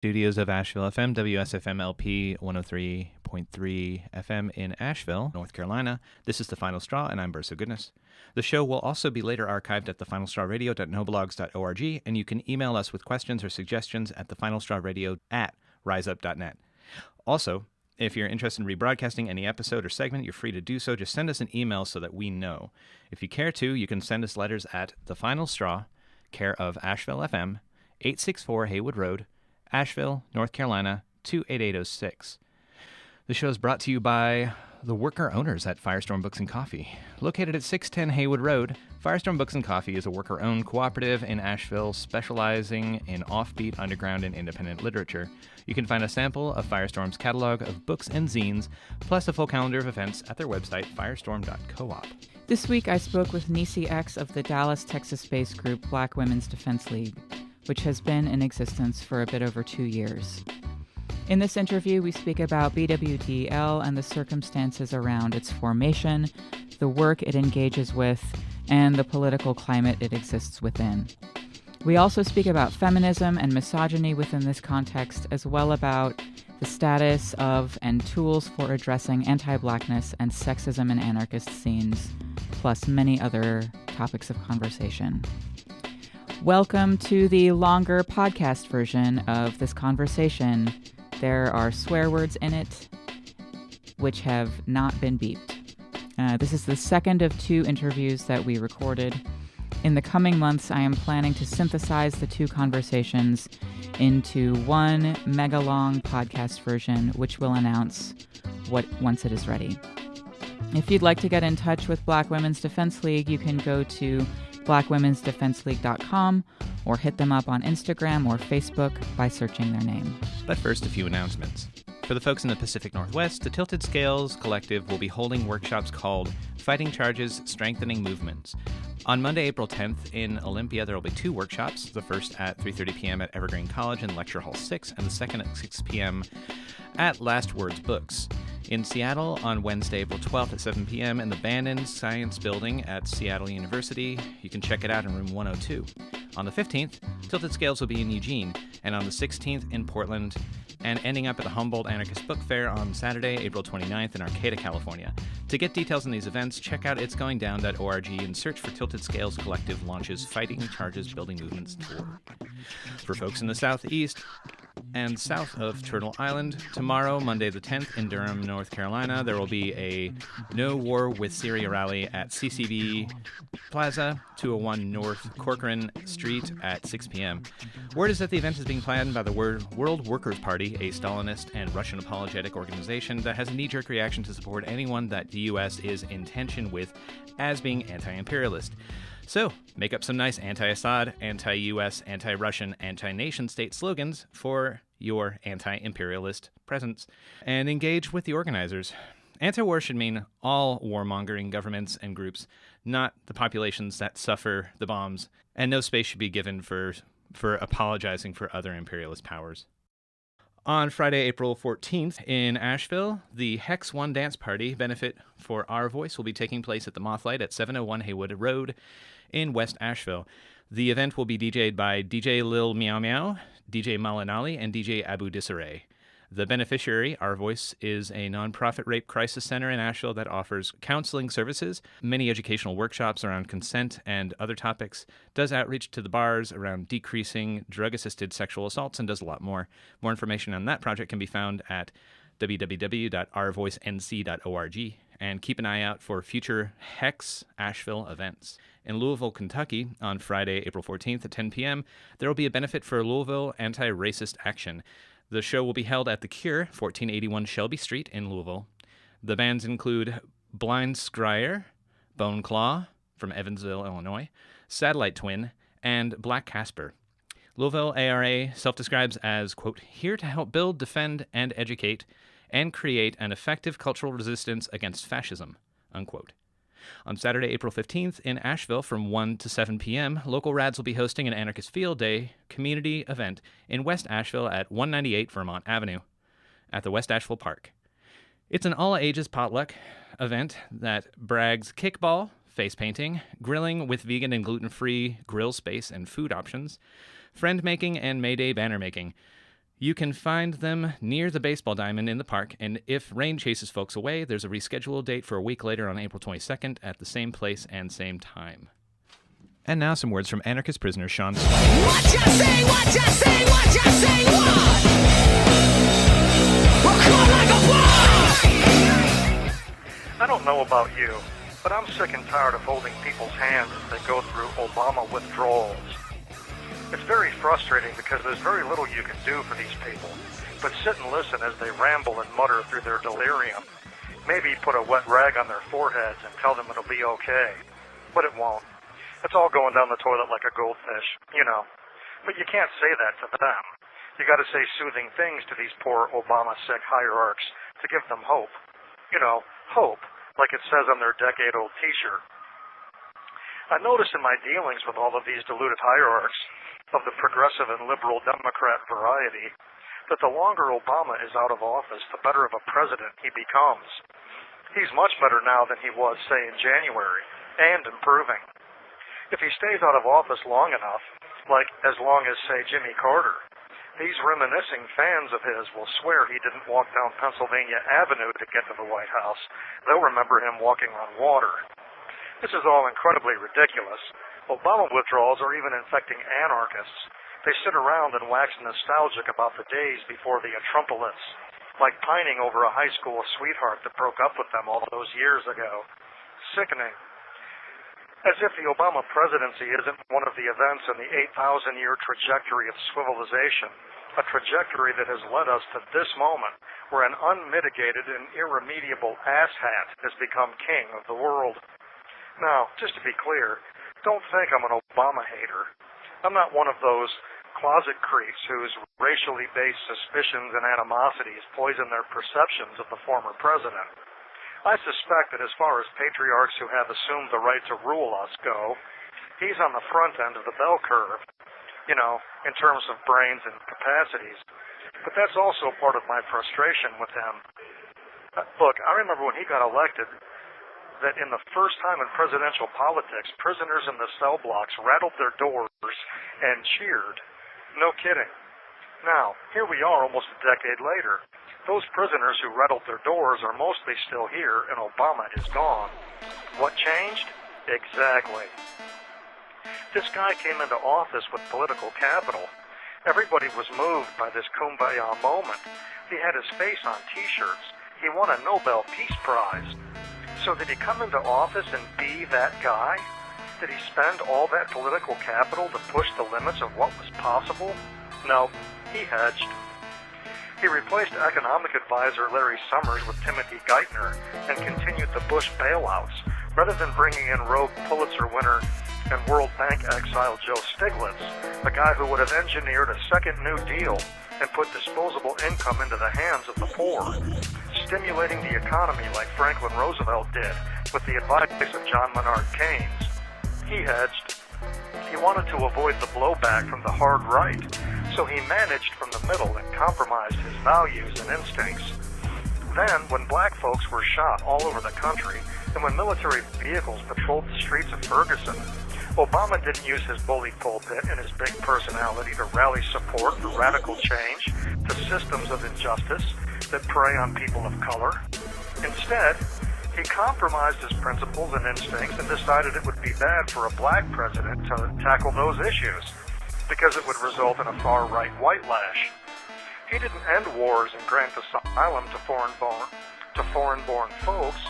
Studios of Asheville FM, WSFM LP 103.3 FM in Asheville, North Carolina. This is The Final Straw, and I'm Bursa Goodness. The show will also be later archived at thefinalstrawradio.noblogs.org, and you can email us with questions or suggestions at thefinalstrawradio@riseup.net. Also, if you're interested in rebroadcasting any episode or segment, you're free to do so. Just send us an email so that we know. If you care to, you can send us letters at The Final Straw, care of Asheville FM, 864 Haywood Road, Asheville, North Carolina, 28806. The show is brought to you by the worker owners at Firestorm Books and Coffee. Located at 610 Haywood Road, Firestorm Books and Coffee is a worker-owned cooperative in Asheville specializing in offbeat, underground, and independent literature. You can find a sample of Firestorm's catalog of books and zines, plus a full calendar of events at their website, firestorm.coop. This week I spoke with Nisi X of the Dallas, Texas-based group Black Women's Defense League, which has been in existence for a bit over 2 years. In this interview, we speak about BWDL and the circumstances around its formation, the work it engages with, and the political climate it exists within. We also speak about feminism and misogyny within this context, as well about the status of and tools for addressing anti-Blackness and sexism in anarchist scenes, plus many other topics of conversation. Welcome to the longer podcast version of this conversation. There are swear words in it, which have not been beeped. This is the second of 2 interviews that we recorded. In the coming months, I am planning to synthesize the 2 conversations into one mega-long podcast version, which will announce once it is ready. If you'd like to get in touch with Black Women's Defense League, you can go to blackwomensdefenseleague.com or hit them up on Instagram or Facebook by searching their name. But first, a few announcements. For the folks in the Pacific Northwest, the Tilted Scales Collective will be holding workshops called Fighting Charges, Strengthening Movements. On Monday, April 10th in Olympia, there will be 2 workshops, the first at 3:30 p.m. at Evergreen College in Lecture Hall 6, and the second at 6 p.m. at Last Words Books. In Seattle on Wednesday, April 12th at 7 p.m. in the Bannon Science Building at Seattle University. You can check it out in room 102. On the 15th, Tilted Scales will be in Eugene, and on the 16th in Portland, and ending up at the Humboldt Anarchist Book Fair on Saturday, April 29th in Arcata, California. To get details on these events, check out itsgoingdown.org and search for Tilted Scales Collective launches Fighting Charges Building Movements Tour. For folks in the Southeast and south of Turtle Island, tomorrow, Monday the 10th, in Durham, North Carolina, there will be a No War with Syria rally at CCB Plaza, 201 North Corcoran Street at 6 p.m. Word is that the event is being planned by the World Workers' Party, a Stalinist and Russian apologetic organization that has a knee-jerk reaction to support anyone that the U.S. is in tension with as being anti-imperialist. So, make up some nice anti-Assad, anti-U.S., anti-Russian, anti-nation-state slogans for your anti-imperialist presence, and engage with the organizers. Anti-war should mean all warmongering governments and groups, not the populations that suffer the bombs, and no space should be given for apologizing for other imperialist powers. On Friday, April 14th in Asheville, the Hex One Dance Party benefit for Our Voice will be taking place at the Mothlight at 701 Haywood Road in West Asheville. The event will be DJ'd by DJ Lil Meow Meow, DJ Malinali, and DJ Abu Disarray. The beneficiary, Our Voice, is a nonprofit rape crisis center in Asheville that offers counseling services, many educational workshops around consent and other topics, does outreach to the bars around decreasing drug-assisted sexual assaults, and does a lot more. More information on that project can be found at www.ourvoicenc.org, and keep an eye out for future Hex Asheville events. In Louisville, Kentucky, on Friday, April 14th at 10 p.m., there will be a benefit for Louisville Anti-Racist Action. The show will be held at The Cure, 1481 Shelby Street in Louisville. The bands include Blind Scryer, Bone Claw from Evansville, Illinois, Satellite Twin, and Black Casper. Louisville ARA self-describes as, quote, here to help build, defend, and educate, and create an effective cultural resistance against fascism, unquote. On Saturday, April 15th in Asheville from 1 to 7 p.m., local rads will be hosting an Anarchist Field Day community event in West Asheville at 198 Vermont Avenue at the West Asheville Park. It's an all-ages potluck event that brags kickball, face painting, grilling with vegan and gluten-free grill space and food options, friend making, and May Day banner making. You can find them near the baseball diamond in the park, and if rain chases folks away, there's a rescheduled date for a week later on April 22nd at the same place and same time. And now some words from Anarchist Prisoner Sean Swain. What you say, what you say, what you say, what? We're caught like a fly! I don't know about you, but I'm sick and tired of holding people's hands as they go through Obama withdrawals. It's very frustrating because there's very little you can do for these people, but sit and listen as they ramble and mutter through their delirium. Maybe put a wet rag on their foreheads and tell them it'll be okay, but it won't. It's all going down the toilet like a goldfish, you know. But you can't say that to them. You gotta say soothing things to these poor Obama-sick hierarchs to give them hope. You know, hope, like it says on their decade-old t-shirt. I noticed in my dealings with all of these deluded hierarchs of the progressive and liberal Democrat variety that the longer Obama is out of office, the better of a president he becomes. He's much better now than he was, say, in January, and improving. If he stays out of office long enough, like as long as, say, Jimmy Carter, these reminiscing fans of his will swear he didn't walk down Pennsylvania Avenue to get to the White House. They'll remember him walking on water. This is all incredibly ridiculous. Obama withdrawals are even infecting anarchists. They sit around and wax nostalgic about the days before the Trumpolets, like pining over a high school sweetheart that broke up with them all those years ago. Sickening. As if the Obama presidency isn't one of the events in the 8,000-year trajectory of civilization, a trajectory that has led us to this moment where an unmitigated and irremediable asshat has become king of the world. Now, just to be clear, don't think I'm an Obama hater. I'm not one of those closet creeps whose racially based suspicions and animosities poison their perceptions of the former president. I suspect that as far as patriarchs who have assumed the right to rule us go, he's on the front end of the bell curve, you know, in terms of brains and capacities. But that's also part of my frustration with him. Look, I remember when he got elected that in the first time in presidential politics, prisoners in the cell blocks rattled their doors and cheered. No kidding. Now, here we are almost a decade later. Those prisoners who rattled their doors are mostly still here, and Obama is gone. What changed? Exactly. This guy came into office with political capital. Everybody was moved by this kumbaya moment. He had his face on t-shirts. He won a Nobel Peace Prize. So did he come into office and be that guy? Did he spend all that political capital to push the limits of what was possible? No, he hedged. He replaced economic advisor Larry Summers with Timothy Geithner and continued the Bush bailouts, rather than bringing in rogue Pulitzer winner and World Bank exile Joe Stiglitz, the guy who would have engineered a second New Deal and put disposable income into the hands of the poor, stimulating the economy like Franklin Roosevelt did with the advice of John Maynard Keynes. He hedged. He wanted to avoid the blowback from the hard right, so he managed from the middle and compromised his values and instincts. Then, when black folks were shot all over the country, and when military vehicles patrolled the streets of Ferguson, Obama didn't use his bully pulpit and his big personality to rally support for radical change to systems of injustice that prey on people of color. Instead, he compromised his principles and instincts and decided it would be bad for a black president to tackle those issues, because it would result in a far-right white lash. He didn't end wars and grant asylum to foreign-born folks,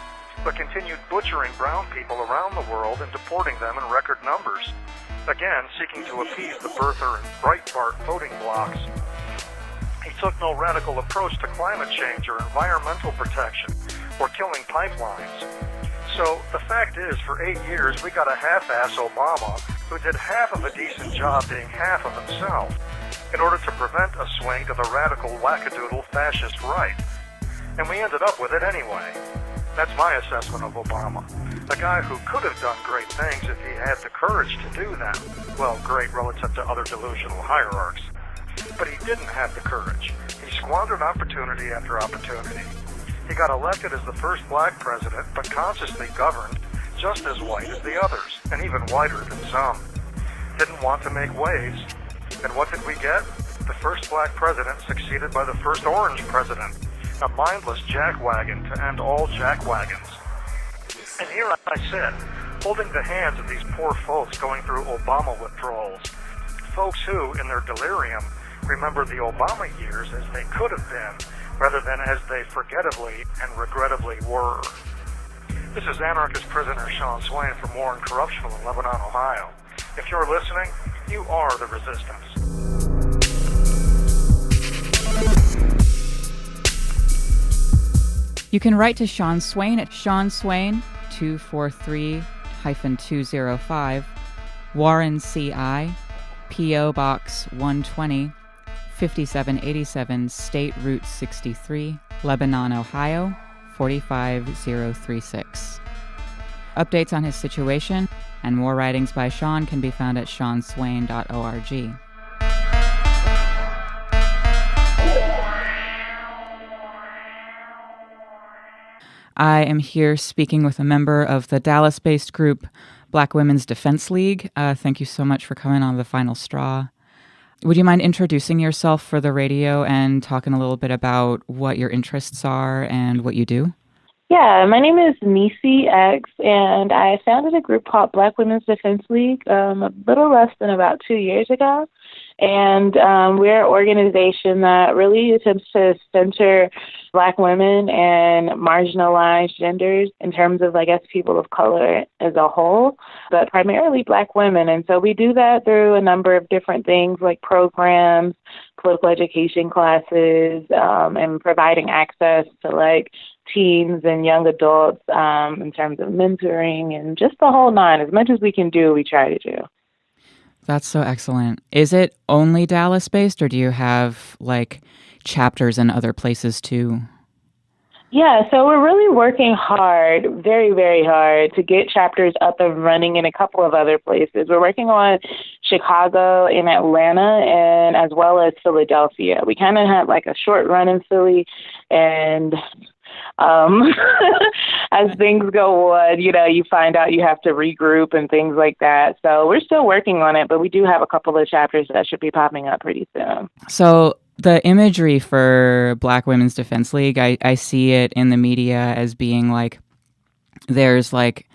but continued butchering brown people around the world and deporting them in record numbers, again seeking to appease the birther and Breitbart voting blocs. He took no radical approach to climate change or environmental protection or killing pipelines. So the fact is, for 8 years, we got a half-ass Obama who did half of a decent job being half of himself in order to prevent a swing to the radical wackadoodle fascist right. And we ended up with it anyway. That's my assessment of Obama. A guy who could have done great things if he had the courage to do them. Well, great relative to other delusional hierarchs. But he didn't have the courage. He squandered opportunity after opportunity. He got elected as the first black president, but consciously governed just as white as the others, and even whiter than some. Didn't want to make waves. And what did we get? The first black president succeeded by the first orange president, a mindless jackwagon to end all jackwagons. And here I sit, holding the hands of these poor folks going through Obama withdrawals. Folks who, in their delirium, remember the Obama years as they could have been, rather than as they forgettably and regrettably were. This is anarchist prisoner Sean Swain from War and Corruption in Lebanon, Ohio. If you're listening, you are the resistance. You can write to Sean Swain at SeanSwain243-205, Warren CI, P.O. Box 120, 5787 State Route 63, Lebanon, Ohio, 45036. Updates on his situation and more writings by Sean can be found at seanswain.org. I am here speaking with a member of the Dallas-based group Black Women's Defense League. Thank you so much for coming on The Final Straw. Would you mind introducing yourself for the radio and talking a little bit about what your interests are and what you do? Yeah, my name is Nisi X, and I founded a group called Black Women's Defense League a little less than about 2 years ago. And we're an organization that really attempts to center Black women and marginalized genders in terms of, I guess, people of color as a whole, but primarily Black women. And so we do that through a number of different things like programs, political education classes, and providing access to like teens and young adults in terms of mentoring and just the whole nine. As much as we can do, we try to do. That's so excellent. Is it only Dallas-based, or do you have, like, chapters in other places, too? Yeah, so we're really working hard, very, very hard, to get chapters up and running in a couple of other places. We're working on Chicago and Atlanta, and as well as Philadelphia. We kind of had, like, a short run in Philly, and as things go on, you know, you find out you have to regroup and things like that. So we're still working on it, but we do have a couple of chapters that should be popping up pretty soon. So the imagery for Black Women's Defense League, I see it in the media as being like, there's like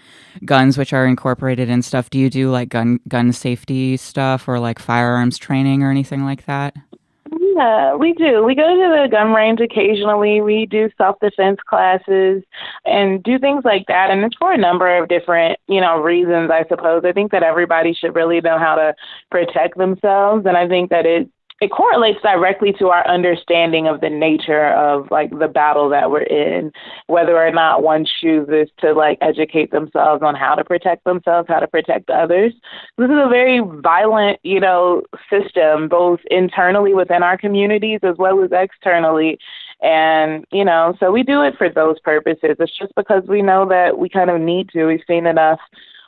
guns which are incorporated and stuff. Do you do like gun safety stuff or like firearms training or anything like that? Yeah, we do. We go to the gun range occasionally. We do self-defense classes and do things like that. And it's for a number of different, reasons, I suppose. I think that everybody should really know how to protect themselves. And I think that it correlates directly to our understanding of the nature of like the battle that we're in, whether or not one chooses to like educate themselves on how to protect themselves, how to protect others. This is a very violent, system, both internally within our communities as well as externally. And, so we do it for those purposes. It's just because we know that we kind of need to. We've seen enough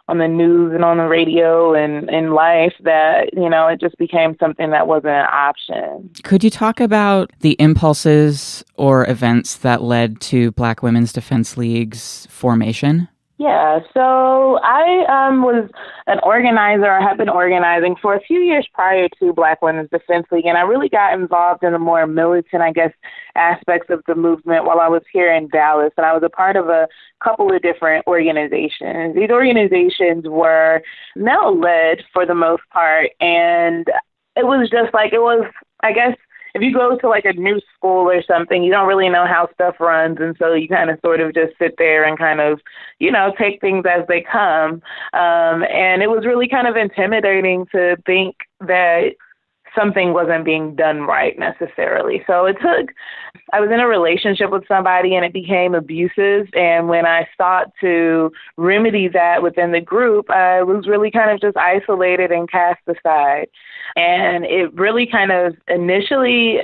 on the news and on the radio and in life that, it just became something that wasn't an option. Could you talk about the impulses or events that led to Black Women's Defense League's formation? Yeah, so I was an organizer, or have been organizing for a few years prior to Black Women's Defense League, and I really got involved in the more militant, aspects of the movement while I was here in Dallas, and I was a part of a couple of different organizations. These organizations were male-led for the most part, and it was just if you go to like a new school or something, you don't really know how stuff runs. And so you kind of sort of just sit there and kind of, take things as they come. And it was really kind of intimidating to think that something wasn't being done right necessarily. So I was in a relationship with somebody and it became abusive. And when I sought to remedy that within the group, I was really kind of just isolated and cast aside. And it really kind of initially,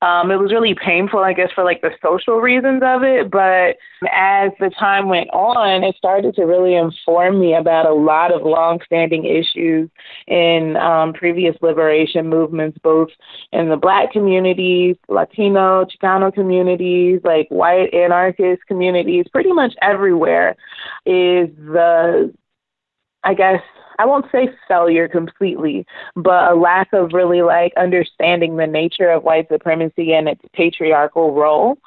it was really painful, I guess, for like the social reasons of it. But as the time went on, it started to really inform me about a lot of longstanding issues in previous liberation movements, both in the Black communities, Latino, Chicano communities, like white anarchist communities, pretty much everywhere is the I guess, I won't say failure completely, but a lack of really like understanding the nature of white supremacy and its patriarchal role.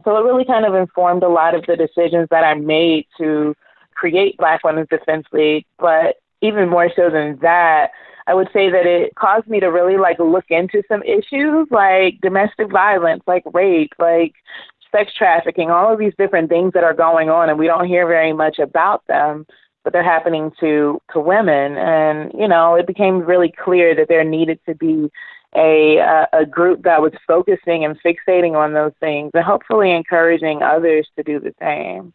So it really kind of informed a lot of the decisions that I made to create Black Women's Defense League. But even more so than that, I would say that it caused me to really like look into some issues like domestic violence, like rape, like sex trafficking, all of these different things that are going on, and we don't hear very much about them, but they're happening to women. And, you know, it became really clear that there needed to be a group that was focusing and fixating on those things and hopefully encouraging others to do the same.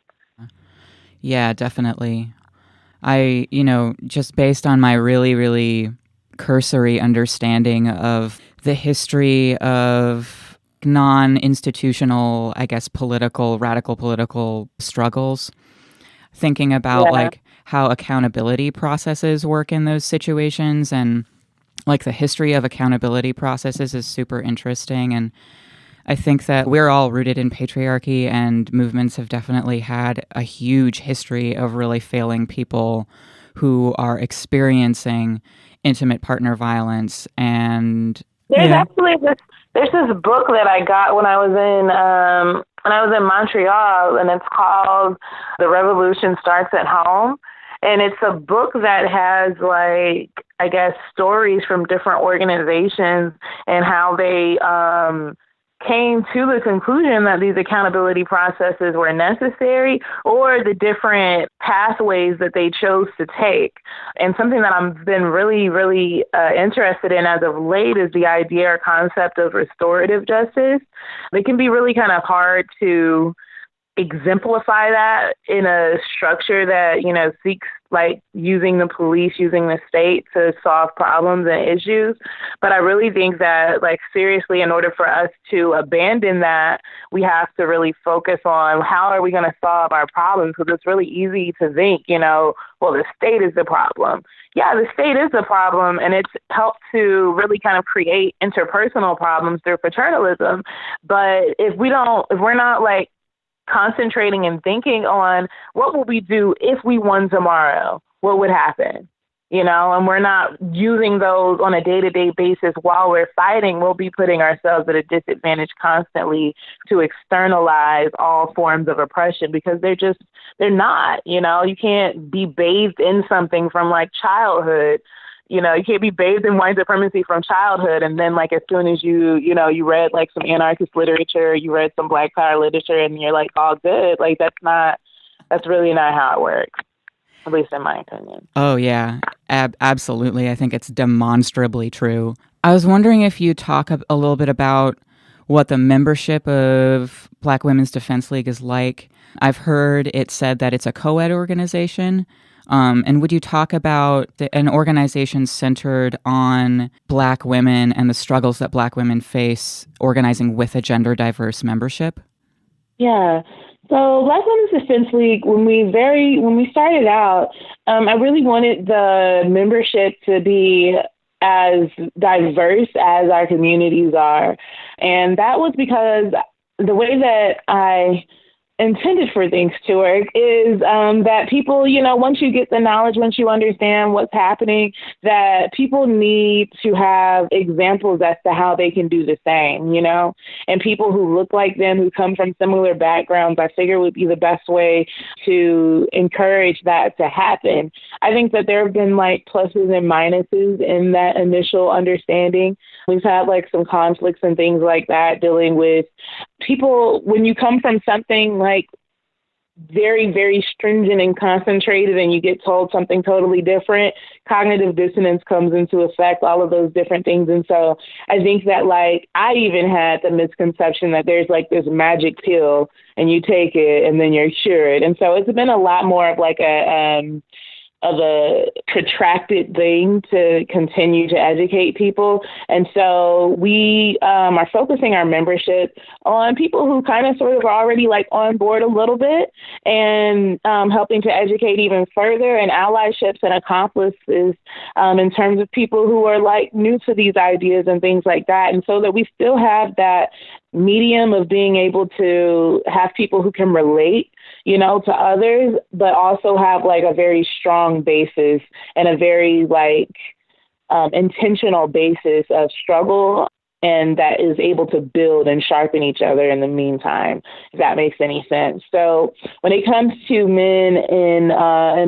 Yeah, definitely. I, just based on my really, really cursory understanding of the history of non-institutional, I guess, radical political struggles, thinking about like how accountability processes work in those situations, and like the history of accountability processes is super interesting. And I think that we're all rooted in patriarchy, and movements have definitely had a huge history of really failing people who are experiencing intimate partner violence. And there's this book that I got when I was in Montreal, and it's called The Revolution Starts at Home. And it's a book that has, like, I guess, stories from different organizations and how they came to the conclusion that these accountability processes were necessary, or the different pathways that they chose to take. And something that I've been really, really interested in as of late is the idea or concept of restorative justice. It can be really kind of hard to exemplify that in a structure that, seeks like using the police, using the state to solve problems and issues. But I really think that, like, seriously, in order for us to abandon that, we have to really focus on how are we going to solve our problems? Because it's really easy to think, well, the state is the problem. Yeah, the state is the problem, and it's helped to really kind of create interpersonal problems through paternalism. But if we're not like concentrating and thinking on what will we do if we won tomorrow, what would happen, and we're not using those on a day-to-day basis while we're fighting, we'll be putting ourselves at a disadvantage constantly to externalize all forms of oppression, because they're not, you can't be bathed in something from like childhood. You can't be bathed in white supremacy from childhood, and then like as soon as you read like some anarchist literature, you read some Black Power literature, and you're like all good. Like that's really not how it works, at least in my opinion. Oh yeah, absolutely. I think it's demonstrably true. I was wondering if you talk a little bit about what the membership of Black Women's Defense League is like. I've heard it said that it's a co-ed organization. And would you talk about an organization centered on Black women and the struggles that Black women face organizing with a gender diverse membership? Yeah. So Black Women's Defense League, when we started out, I really wanted the membership to be as diverse as our communities are. And that was because the way that I intended for things to work is that people, once you get the knowledge, once you understand what's happening, that people need to have examples as to how they can do the same, and people who look like them, who come from similar backgrounds, I figure would be the best way to encourage that to happen. I think that there have been like pluses and minuses in that initial understanding. We've had like some conflicts and things like that dealing with people when you come from something like very, very stringent and concentrated and you get told something totally different, cognitive dissonance comes into effect, all of those different things. And so I think that like I even had the misconception that there's like this magic pill and you take it and then you're cured. And so it's been a lot more of like a protracted thing to continue to educate people. And so we are focusing our membership on people who kind of sort of are already like on board a little bit and helping to educate even further, and allyships and accomplices in terms of people who are like new to these ideas and things like that. And so that we still have that medium of being able to have people who can relate, to others, but also have like a very strong basis and a very intentional basis of struggle, and that is able to build and sharpen each other in the meantime, if that makes any sense. So when it comes to men in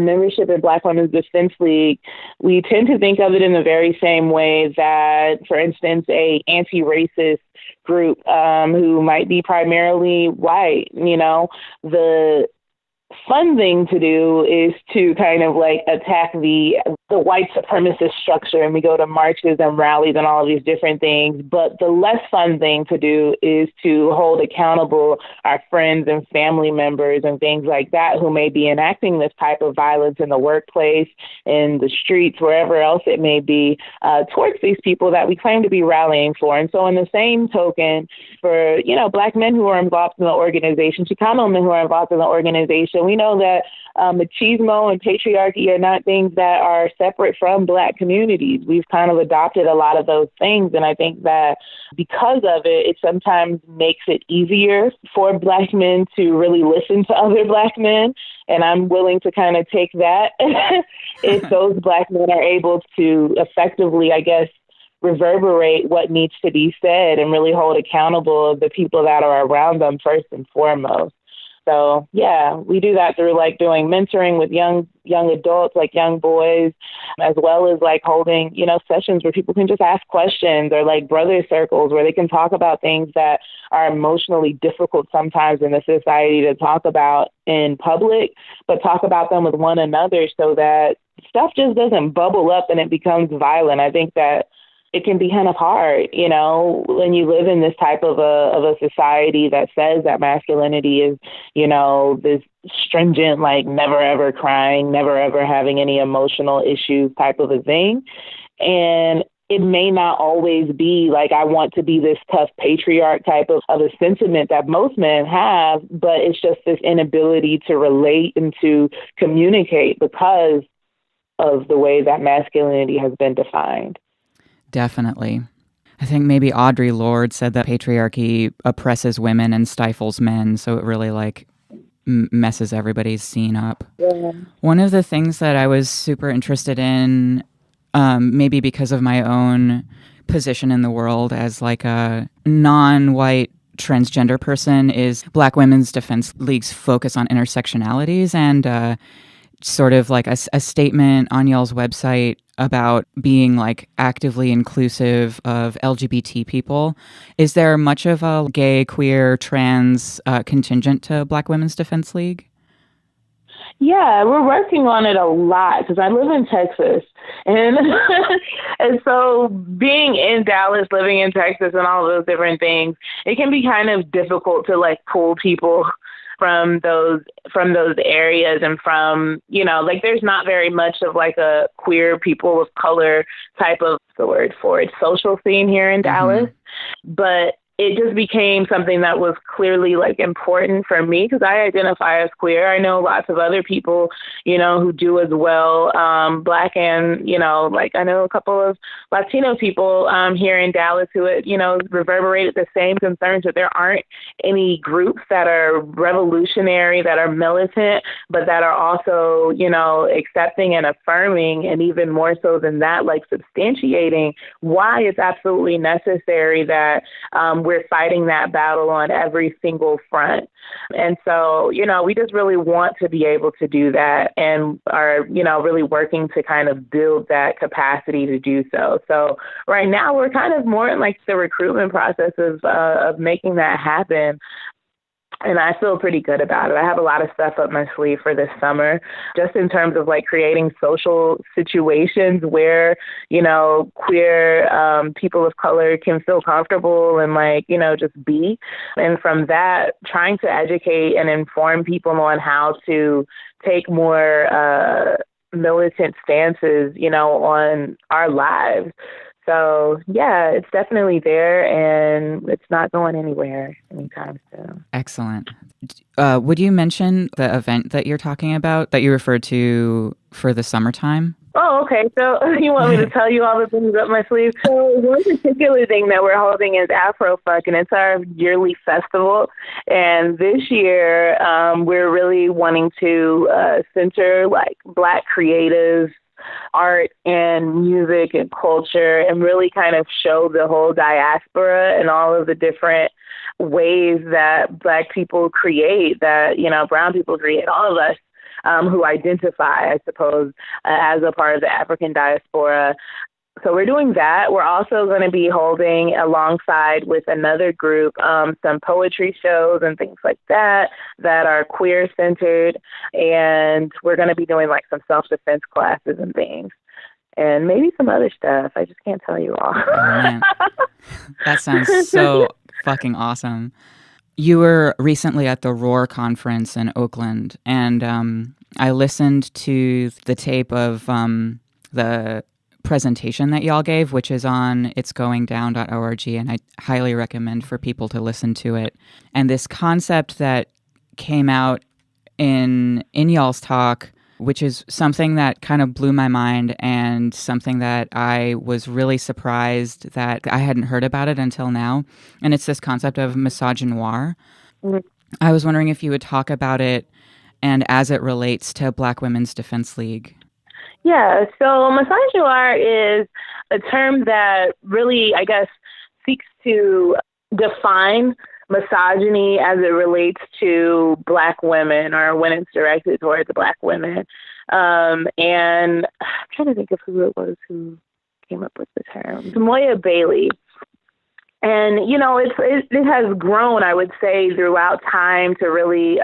membership in Black Women's Defense League, we tend to think of it in the very same way that, for instance, a anti-racist group who might be primarily white, the fun thing to do is to kind of attack the white supremacist structure, and we go to marches and rallies and all of these different things. But the less fun thing to do is to hold accountable our friends and family members and things like that who may be enacting this type of violence in the workplace, in the streets, wherever else it may be, towards these people that we claim to be rallying for. And so in the same token, for, Black men who are involved in the organization, Chicano men who are involved in the organization, we know that machismo and patriarchy are not things that are separate from Black communities. We've kind of adopted a lot of those things. And I think that because of it, it sometimes makes it easier for Black men to really listen to other Black men. And I'm willing to kind of take that if those Black men are able to effectively, I guess, reverberate what needs to be said and really hold accountable the people that are around them first and foremost. So, yeah, we do that through doing mentoring with young adults, young boys, as well as holding, sessions where people can just ask questions, or brother circles where they can talk about things that are emotionally difficult sometimes in the society to talk about in public, but talk about them with one another so that stuff just doesn't bubble up and it becomes violent. I think that it can be kind of hard, when you live in this type of a society that says that masculinity is, this stringent, never ever crying, never ever having any emotional issues type of a thing. And it may not always be I want to be this tough patriarch type of a sentiment that most men have, but it's just this inability to relate and to communicate because of the way that masculinity has been defined. Definitely. I think maybe Audre Lorde said that patriarchy oppresses women and stifles men, so it really messes everybody's scene up. Yeah. One of the things that I was super interested in, maybe because of my own position in the world as a non-white transgender person, is Black Women's Defense League's focus on intersectionalities and sort of a statement on y'all's website about being actively inclusive of LGBT people. Is there much of a gay, queer, trans contingent to Black Women's Defense League? Yeah, we're working on it a lot because I live in Texas. And and so being in Dallas, living in Texas and all those different things, it can be kind of difficult to pull people from those areas and from, there's not very much of a queer people of color type of, the word for it, social scene here in Dallas. But it just became something that was clearly important for me because I identify as queer. I know lots of other people, who do as well, Black and, I know a couple of Latino people here in Dallas who, reverberated the same concerns that there aren't any groups that are revolutionary, that are militant, but that are also, accepting and affirming, and even more so than that, substantiating why it's absolutely necessary that we're fighting that battle on every single front. And so, we just really want to be able to do that and are, really working to kind of build that capacity to do so. So right now we're kind of more in the recruitment process of making that happen. And I feel pretty good about it. I have a lot of stuff up my sleeve for this summer, just in terms of creating social situations where, queer people of color can feel comfortable and just be. And from that, trying to educate and inform people on how to take more militant stances, on our lives. So, yeah, it's definitely there, and it's not going anywhere anytime soon. Excellent. Would you mention the event that you're talking about, that you referred to for the summertime? Oh, okay. So you want me to tell you all the things up my sleeve? So one particular thing that we're holding is Afrofuck, and it's our yearly festival. And this year, we're really wanting to center like Black creatives, art and music and culture, and really kind of show the whole diaspora and all of the different ways that Black people create, that, you know, brown people create, all of us who identify, I suppose, as a part of the African diaspora. So we're doing that. We're also going to be holding, alongside with another group, some poetry shows and things like that that are queer-centered. And we're going to be doing like some self-defense classes and things. And maybe some other stuff. I just can't tell you all. Oh, man. That sounds so fucking awesome. You were recently at the Roar conference in Oakland, and I listened to the tape of the presentation that y'all gave, which is on itsgoingdown.org, and I highly recommend for people to listen to it. And this concept that came out in y'all's talk, which is something that kind of blew my mind and something that I was really surprised that I hadn't heard about it until now. And it's this concept of Massaginwaar. Mm-hmm. I was wondering if you would talk about it and as it relates to Black Women's Defense League. Yeah, so Massaginwaar is a term that really, I guess, seeks to define misogyny as it relates to Black women, or when it's directed towards Black women. And I'm trying to think of who it was who came up with the term. Moya Bailey. And, you know, it has grown, I would say, throughout time to really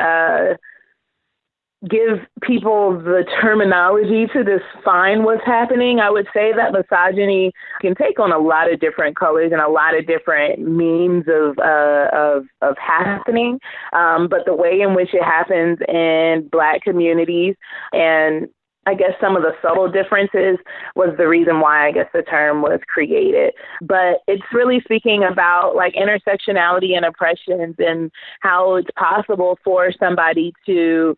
give people the terminology to define what's happening. I would say that misogyny can take on a lot of different colors and a lot of different means of happening. But the way in which it happens in Black communities, and I guess some of the subtle differences, was the reason why I guess the term was created. But it's really speaking about like intersectionality and oppressions and how it's possible for somebody to,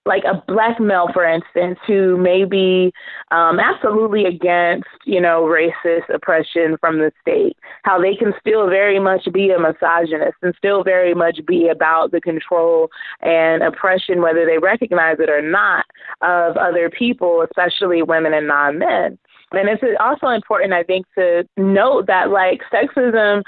like a Black male, for instance, who may be absolutely against, you know, racist oppression from the state, how they can still very much be a misogynist and still very much be about the control and oppression, whether they recognize it or not, of other people, especially women and non-men. And it's also important, I think, to note that, like, sexism,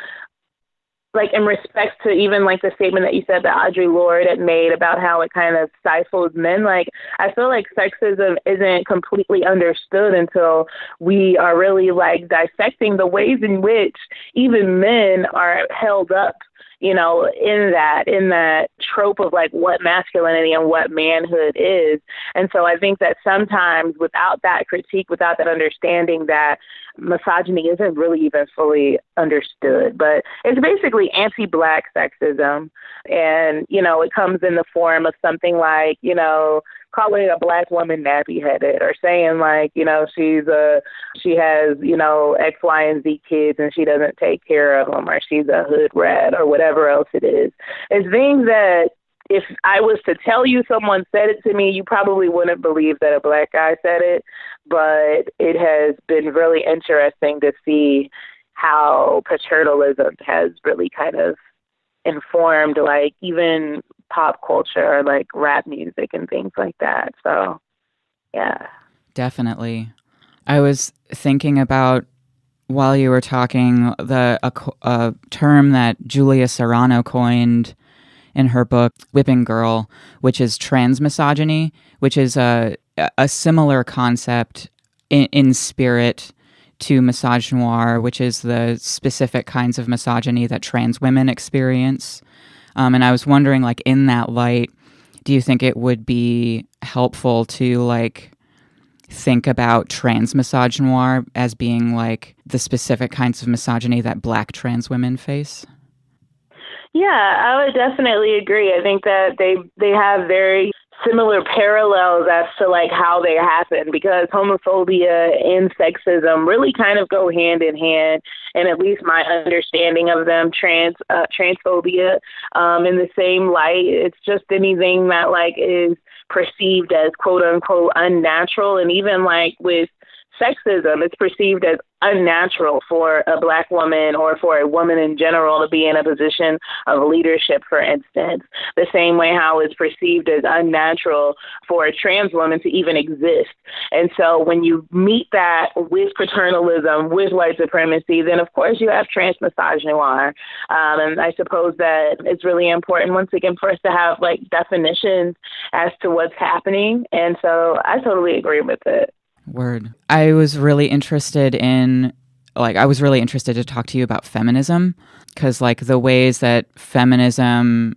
like in respect to even like the statement that you said that Audre Lorde had made about how it kind of stifles men, like I feel like sexism isn't completely understood until we are really like dissecting the ways in which even men are held up, you know, in that trope of like what masculinity and what manhood is. And so I think that sometimes without that critique, without that understanding, that misogyny isn't really even fully understood. But it's basically anti-Black sexism. And, you know, it comes in the form of something like, you know, calling a Black woman nappy-headed, or saying like, you know, she has, you know, X, Y, and Z kids and she doesn't take care of them, or she's a hood rat, or whatever else it is. It's things that if I was to tell you someone said it to me, you probably wouldn't believe that a Black guy said it. But it has been really interesting to see how paternalism has really kind of informed like even pop culture, like rap music and things like that. So, yeah. Definitely. I was thinking about, while you were talking, a term that Julia Serrano coined in her book Whipping Girl, which is transmisogyny, which is a similar concept in spirit to misogynoir, which is the specific kinds of misogyny that trans women experience. And I was wondering, like, in that light, do you think it would be helpful to, like, think about transmisogynoir as being, like, the specific kinds of misogyny that Black trans women face? Yeah, I would definitely agree. I think that they have very similar parallels as to like how they happen, because homophobia and sexism really kind of go hand in hand, and at least my understanding of them, transphobia, in the same light. It's just anything that like is perceived as quote unquote unnatural. And even like with sexism, it's perceived as unnatural for a Black woman or for a woman in general to be in a position of leadership, for instance, the same way how it's perceived as unnatural for a trans woman to even exist. And so when you meet that with paternalism, with white supremacy, then of course you have transmisogyny. And I suppose that it's really important, once again, for us to have like definitions as to what's happening. And so I totally agree with it. Word. I was really interested to talk to you about feminism, because like the ways that feminism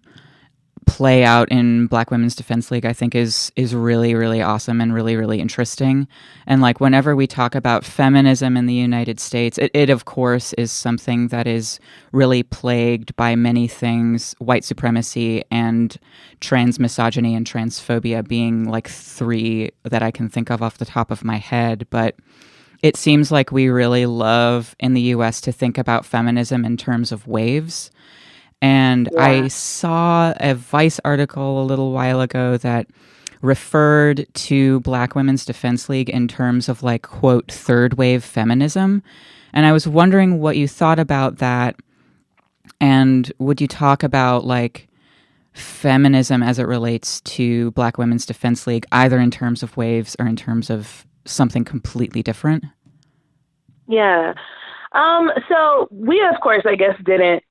play out in Black Women's Defense League, I think is really, really awesome and really, really interesting. And like whenever we talk about feminism in the United States, it of course is something that is really plagued by many things, white supremacy and transmisogyny and transphobia being like three that I can think of off the top of my head. But it seems like we really love in the US to think about feminism in terms of waves. And yeah. I saw a Vice article a little while ago that referred to Black Women's Defense League in terms of like, quote, third wave feminism. And I was wondering what you thought about that. And would you talk about like feminism as it relates to Black Women's Defense League, either in terms of waves or in terms of something completely different? Yeah. So we, of course, I guess, didn't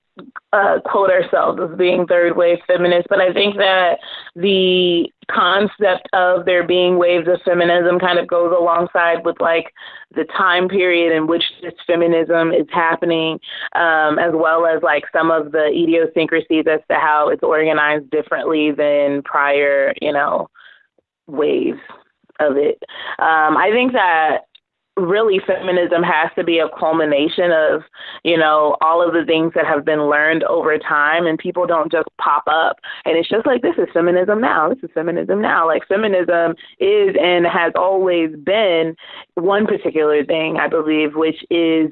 quote ourselves as being third wave feminists, but I think that the concept of there being waves of feminism kind of goes alongside with like the time period in which this feminism is happening, as well as like some of the idiosyncrasies as to how it's organized differently than prior, waves of it. I think that really feminism has to be a culmination of, all of the things that have been learned over time, and people don't just pop up and it's just like, this is feminism now. This is feminism now. Like feminism is and has always been one particular thing, I believe, which is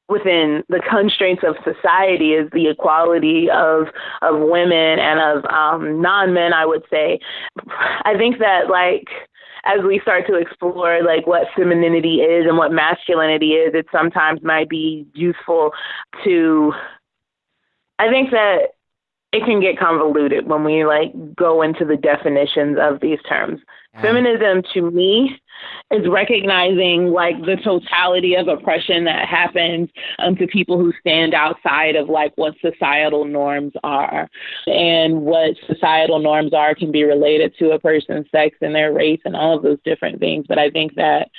within the constraints of society, is the equality of women and of non-men, I would say. I think that like, as we start to explore like what femininity is and what masculinity is, it sometimes might be useful to, I think that it can get convoluted when we like go into the definitions of these terms. Feminism to me is recognizing like the totality of oppression that happens to people who stand outside of like what societal norms are. And what societal norms are can be related to a person's sex and their race and all of those different things. But I think that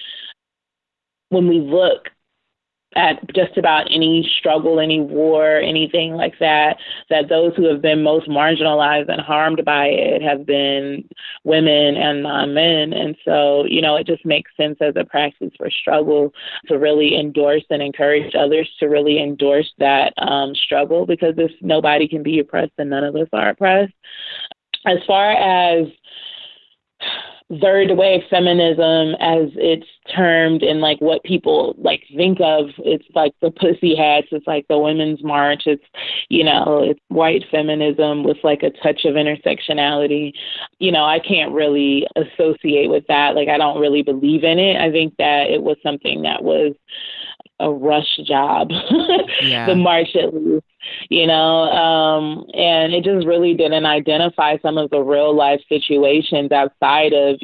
when we look at just about any struggle, any war, anything like that, that those who have been most marginalized and harmed by it have been women and non-men. And so, it just makes sense as a practice for struggle to really endorse and encourage others to really endorse that struggle, because if nobody can be oppressed, then none of us are oppressed. As far as third wave feminism, as it's termed in like what people like think of, it's like the pussy hats, it's like the women's march, it's it's white feminism with like a touch of intersectionality. I can't really associate with that. Like I don't really believe in it. I think that it was something that was a rush job, the march at least, and it just really didn't identify some of the real life situations outside of,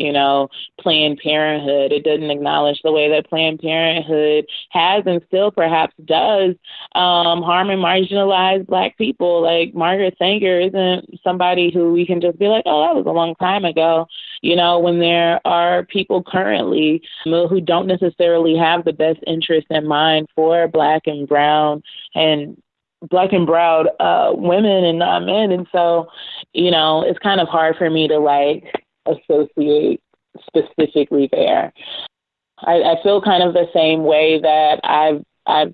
Planned Parenthood. It didn't acknowledge the way that Planned Parenthood has and still perhaps does harm and marginalize Black people. Like Margaret Sanger isn't somebody who we can just be like, oh, that was a long time ago. When there are people currently who don't necessarily have the best interest in mind for Black and brown women and non-men. And so, it's kind of hard for me to like associate specifically there. I feel kind of the same way that I've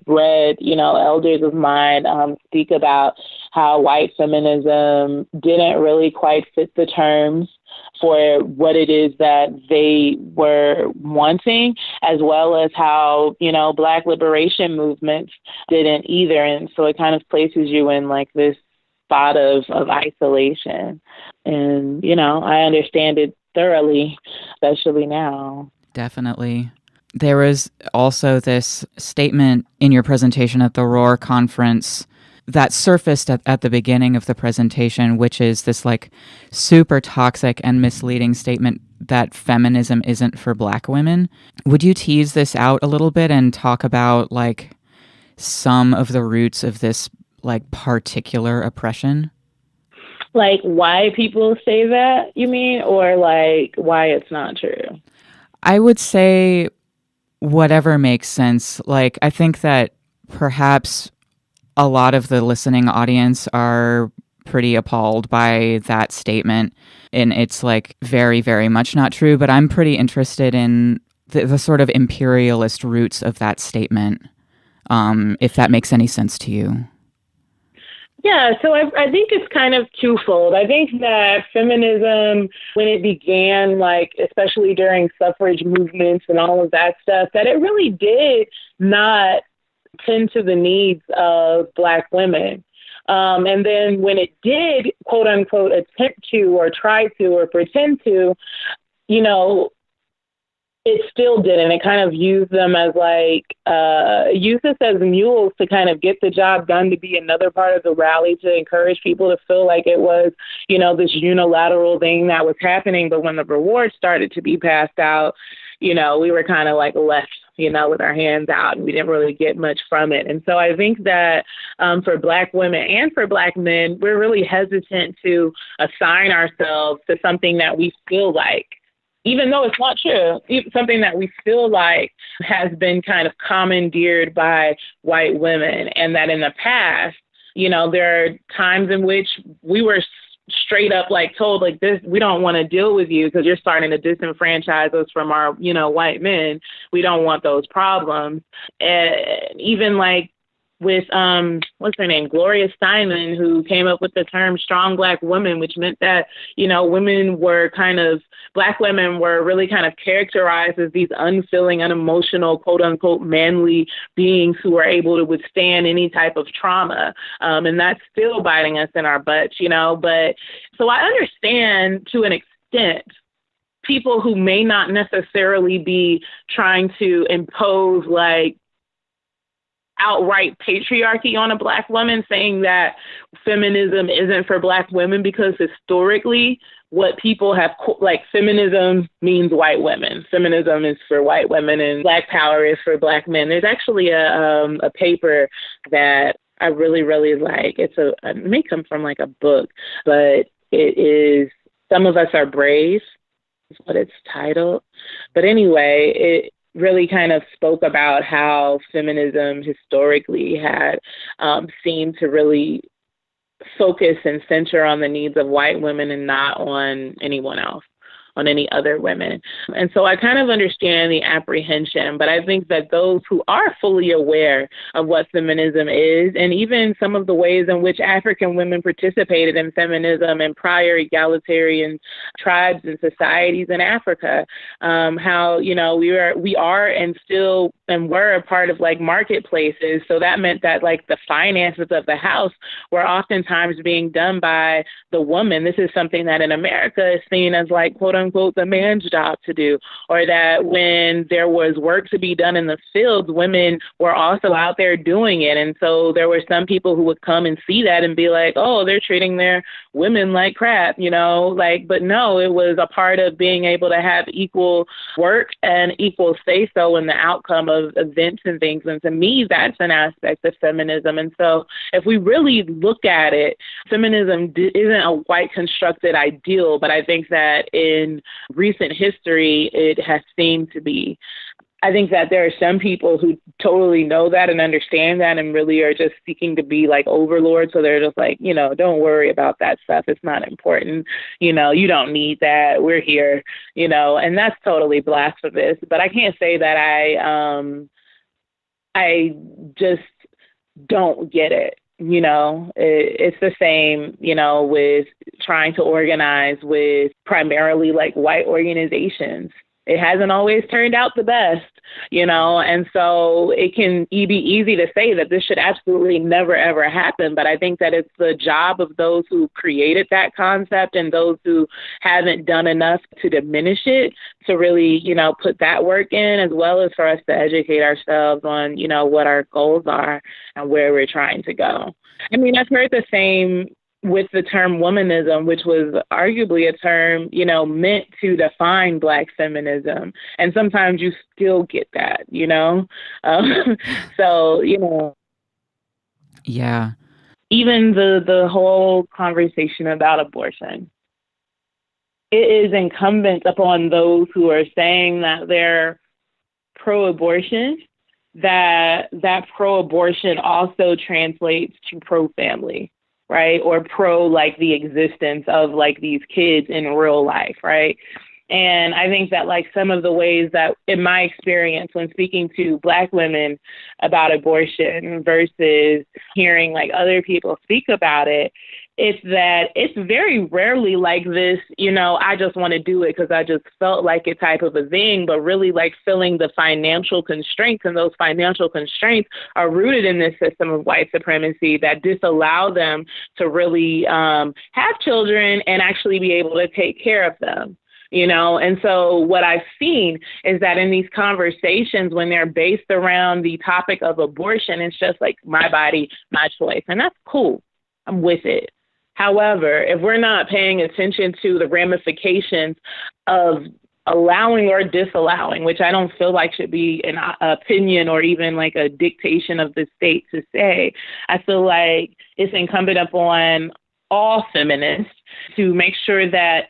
read, elders of mine speak about how white feminism didn't really quite fit the terms for what it is that they were wanting, as well as how, Black liberation movements didn't either. And so it kind of places you in like this spot of isolation. And, you know, I understand it thoroughly, especially now. Definitely. There was also this statement in your presentation at the Roar conference that surfaced at the beginning of the presentation, which is this like super toxic and misleading statement that feminism isn't for Black women. Would you tease this out a little bit and talk about like some of the roots of this like particular oppression? Like why people say that, you mean, or like why it's not true? I would say whatever makes sense. Like, I think that perhaps a lot of the listening audience are pretty appalled by that statement, and it's like very, very much not true. But I'm pretty interested in the sort of imperialist roots of that statement, if that makes any sense to you. Yeah, so I think it's kind of twofold. I think that feminism, when it began, like especially during suffrage movements and all of that stuff, that it really did not tend to the needs of Black women. And then when it did, quote unquote, attempt to or try to or pretend to, you know, it still didn't. It kind of used them as used this as mules to kind of get the job done, to be another part of the rally, to encourage people to feel like it was, you know, this unilateral thing that was happening. But when the rewards started to be passed out, you know, we were kind of like left, you know, with our hands out, and we didn't really get much from it. And so I think that for Black women and for Black men, we're really hesitant to assign ourselves to something that we feel like, even though it's not true, something that we feel like has been kind of commandeered by white women. And that in the past, you know, there are times in which we were straight up like told like this, we don't want to deal with you because you're starting to disenfranchise us from our, you know, white men. We don't want those problems. And even like with, what's her name, Gloria Steinem, who came up with the term strong Black woman, which meant that, you know, women were kind of, Black women were really kind of characterized as these unfeeling, unemotional, quote unquote, manly beings who are able to withstand any type of trauma. And that's still biting us in our butts, you know. But so I understand to an extent people who may not necessarily be trying to impose like outright patriarchy on a Black woman, saying that feminism isn't for Black women, because historically what people have, like, feminism means white women. Feminism is for white women and Black power is for Black men. There's actually a paper that I really, really like. It may come from like a book, but it is Some of Us Are Brave is what it's titled. But anyway, it really kind of spoke about how feminism historically had seemed to really focus and center on the needs of white women and not on anyone else, on any other women. And so I kind of understand the apprehension, but I think that those who are fully aware of what feminism is, and even some of the ways in which African women participated in feminism and prior egalitarian tribes and societies in Africa, how, you know, we are and still and were a part of like marketplaces. So that meant that like the finances of the house were oftentimes being done by the woman. This is something that in America is seen as like, quote unquote, the man's job to do, or that when there was work to be done in the fields, women were also out there doing it. And so there were some people who would come and see that and be like, oh, they're treating their women like crap, you know, like, but no, it was a part of being able to have equal work and equal say-so in the outcome of events and things. And to me, that's an aspect of feminism. And so if we really look at it, feminism isn't a white constructed ideal, but I think that in recent history, it has seemed to be. I think that there are some people who totally know that and understand that and really are just seeking to be like overlords. So they're just like, you know, don't worry about that stuff. It's not important. You know, you don't need that. We're here, you know, and that's totally blasphemous. But I can't say that I just don't get it. You know, it's the same, you know, with trying to organize with primarily like white organizations. It hasn't always turned out the best, and so it can be easy to say that this should absolutely never, ever happen. But I think that it's the job of those who created that concept and those who haven't done enough to diminish it to really, put that work in, as well as for us to educate ourselves on, what our goals are and where we're trying to go. I mean, I've heard the same with the term womanism, which was arguably a term, meant to define Black feminism. And sometimes you still get that, So, Yeah. Even the whole conversation about abortion, it is incumbent upon those who are saying that they're pro-abortion, that pro-abortion also translates to pro-family. Right? Or like the existence of like these kids in real life. Right. And I think that like some of the ways that in my experience when speaking to Black women about abortion versus hearing like other people speak about it, it's that it's very rarely like this, I just want to do it because I just felt like it type of a thing, but really like feeling the financial constraints. And those financial constraints are rooted in this system of white supremacy that disallow them to really have children and actually be able to take care of them. And so what I've seen is that in these conversations, when they're based around the topic of abortion, it's just like my body, my choice. And that's cool. I'm with it. However, if we're not paying attention to the ramifications of allowing or disallowing, which I don't feel like should be an opinion or even like a dictation of the state to say, I feel like it's incumbent upon all feminists to make sure that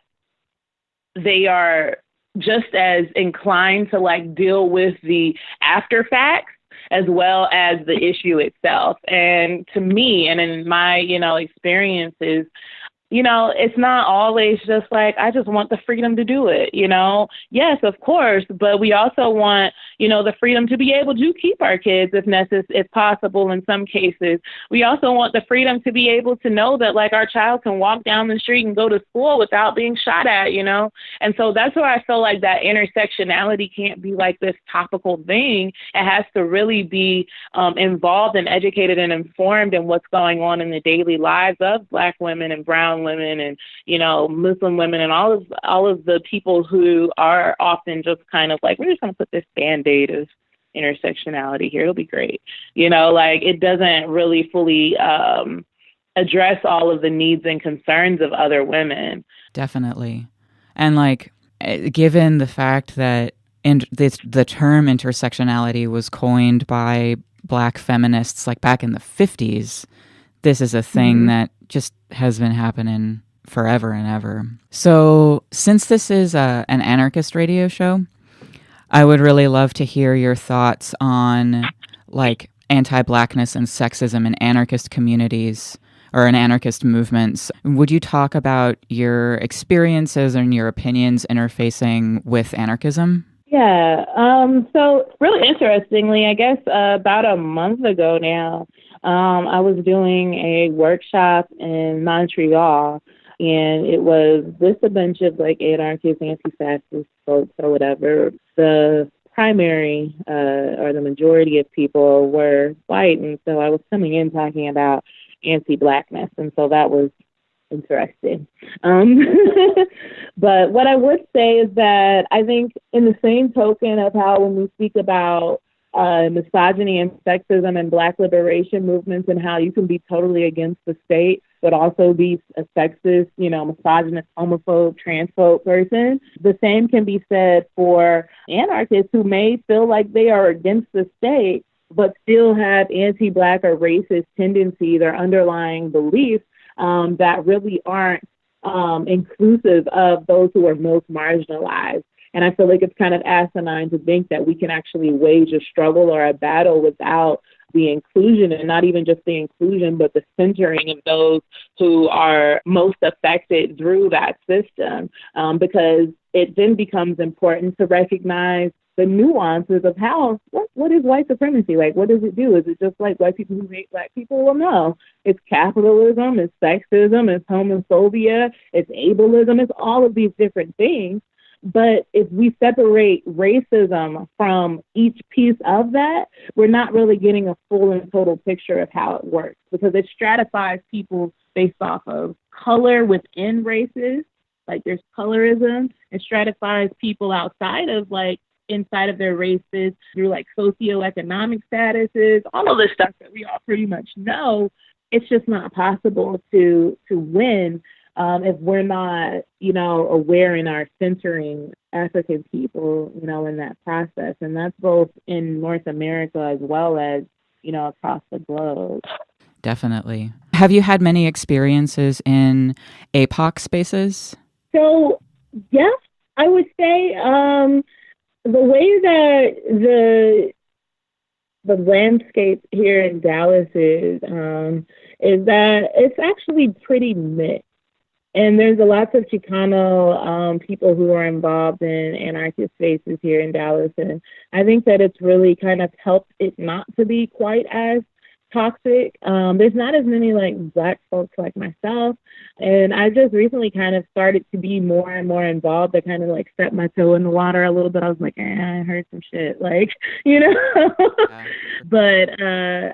they are just as inclined to like deal with the after facts as well as the issue itself. And to me, and in my, experiences, it's not always just like, I just want the freedom to do it, Yes, of course. But we also want, the freedom to be able to keep our kids if possible in some cases. We also want the freedom to be able to know that like our child can walk down the street and go to school without being shot at, And so that's where I feel like that intersectionality can't be like this topical thing. It has to really be involved and educated and informed in what's going on in the daily lives of Black women and brown women and, Muslim women and all of the people who are often just kind of like, we're just going to put this Band-Aid of intersectionality here. It'll be great. Like it doesn't really fully address all of the needs and concerns of other women. Definitely. And like, given the fact that the term intersectionality was coined by Black feminists like back in the 50s, this is a thing that just has been happening forever and ever. So since this is an anarchist radio show, I would really love to hear your thoughts on like anti-Blackness and sexism in anarchist communities or in anarchist movements. Would you talk about your experiences and your opinions interfacing with anarchism? Yeah. So really interestingly, I guess about a month ago now, I was doing a workshop in Montreal, and it was just a bunch of like anarchists, anti-fascist folks or whatever. The primary or the majority of people were white, and so I was coming in talking about anti-Blackness, and so that was interesting. But what I would say is that I think in the same token of how when we speak about misogyny and sexism and Black liberation movements and how you can be totally against the state, but also be a sexist, misogynist, homophobe, transphobe person. The same can be said for anarchists who may feel like they are against the state, but still have anti-Black or racist tendencies or underlying beliefs that really aren't inclusive of those who are most marginalized. And I feel like it's kind of asinine to think that we can actually wage a struggle or a battle without the inclusion, and not even just the inclusion, but the centering of those who are most affected through that system, because it then becomes important to recognize the nuances of how, what is white supremacy? Like, what does it do? Is it just like white people who hate Black people? Well, no. It's capitalism, it's sexism, it's homophobia, it's ableism, it's all of these different things. But if we separate racism from each piece of that, we're not really getting a full and total picture of how it works, because it stratifies people based off of color within races. Like there's colorism. It stratifies people outside of inside of their races through socioeconomic statuses, all of this stuff that we all pretty much know. It's just not possible to win if we're not, aware in our centering African people, in that process. And that's both in North America as well as, across the globe. Definitely. Have you had many experiences in APOC spaces? So, yes, I would say the way that the landscape here in Dallas is that it's actually pretty mixed. And there's a lot of Chicano people who are involved in anarchist spaces here in Dallas. And I think that it's really kind of helped it not to be quite as toxic. There's not as many Black folks like myself. And I just recently kind of started to be more and more involved. I kind of step my toe in the water a little bit. I was like, I heard some shit, But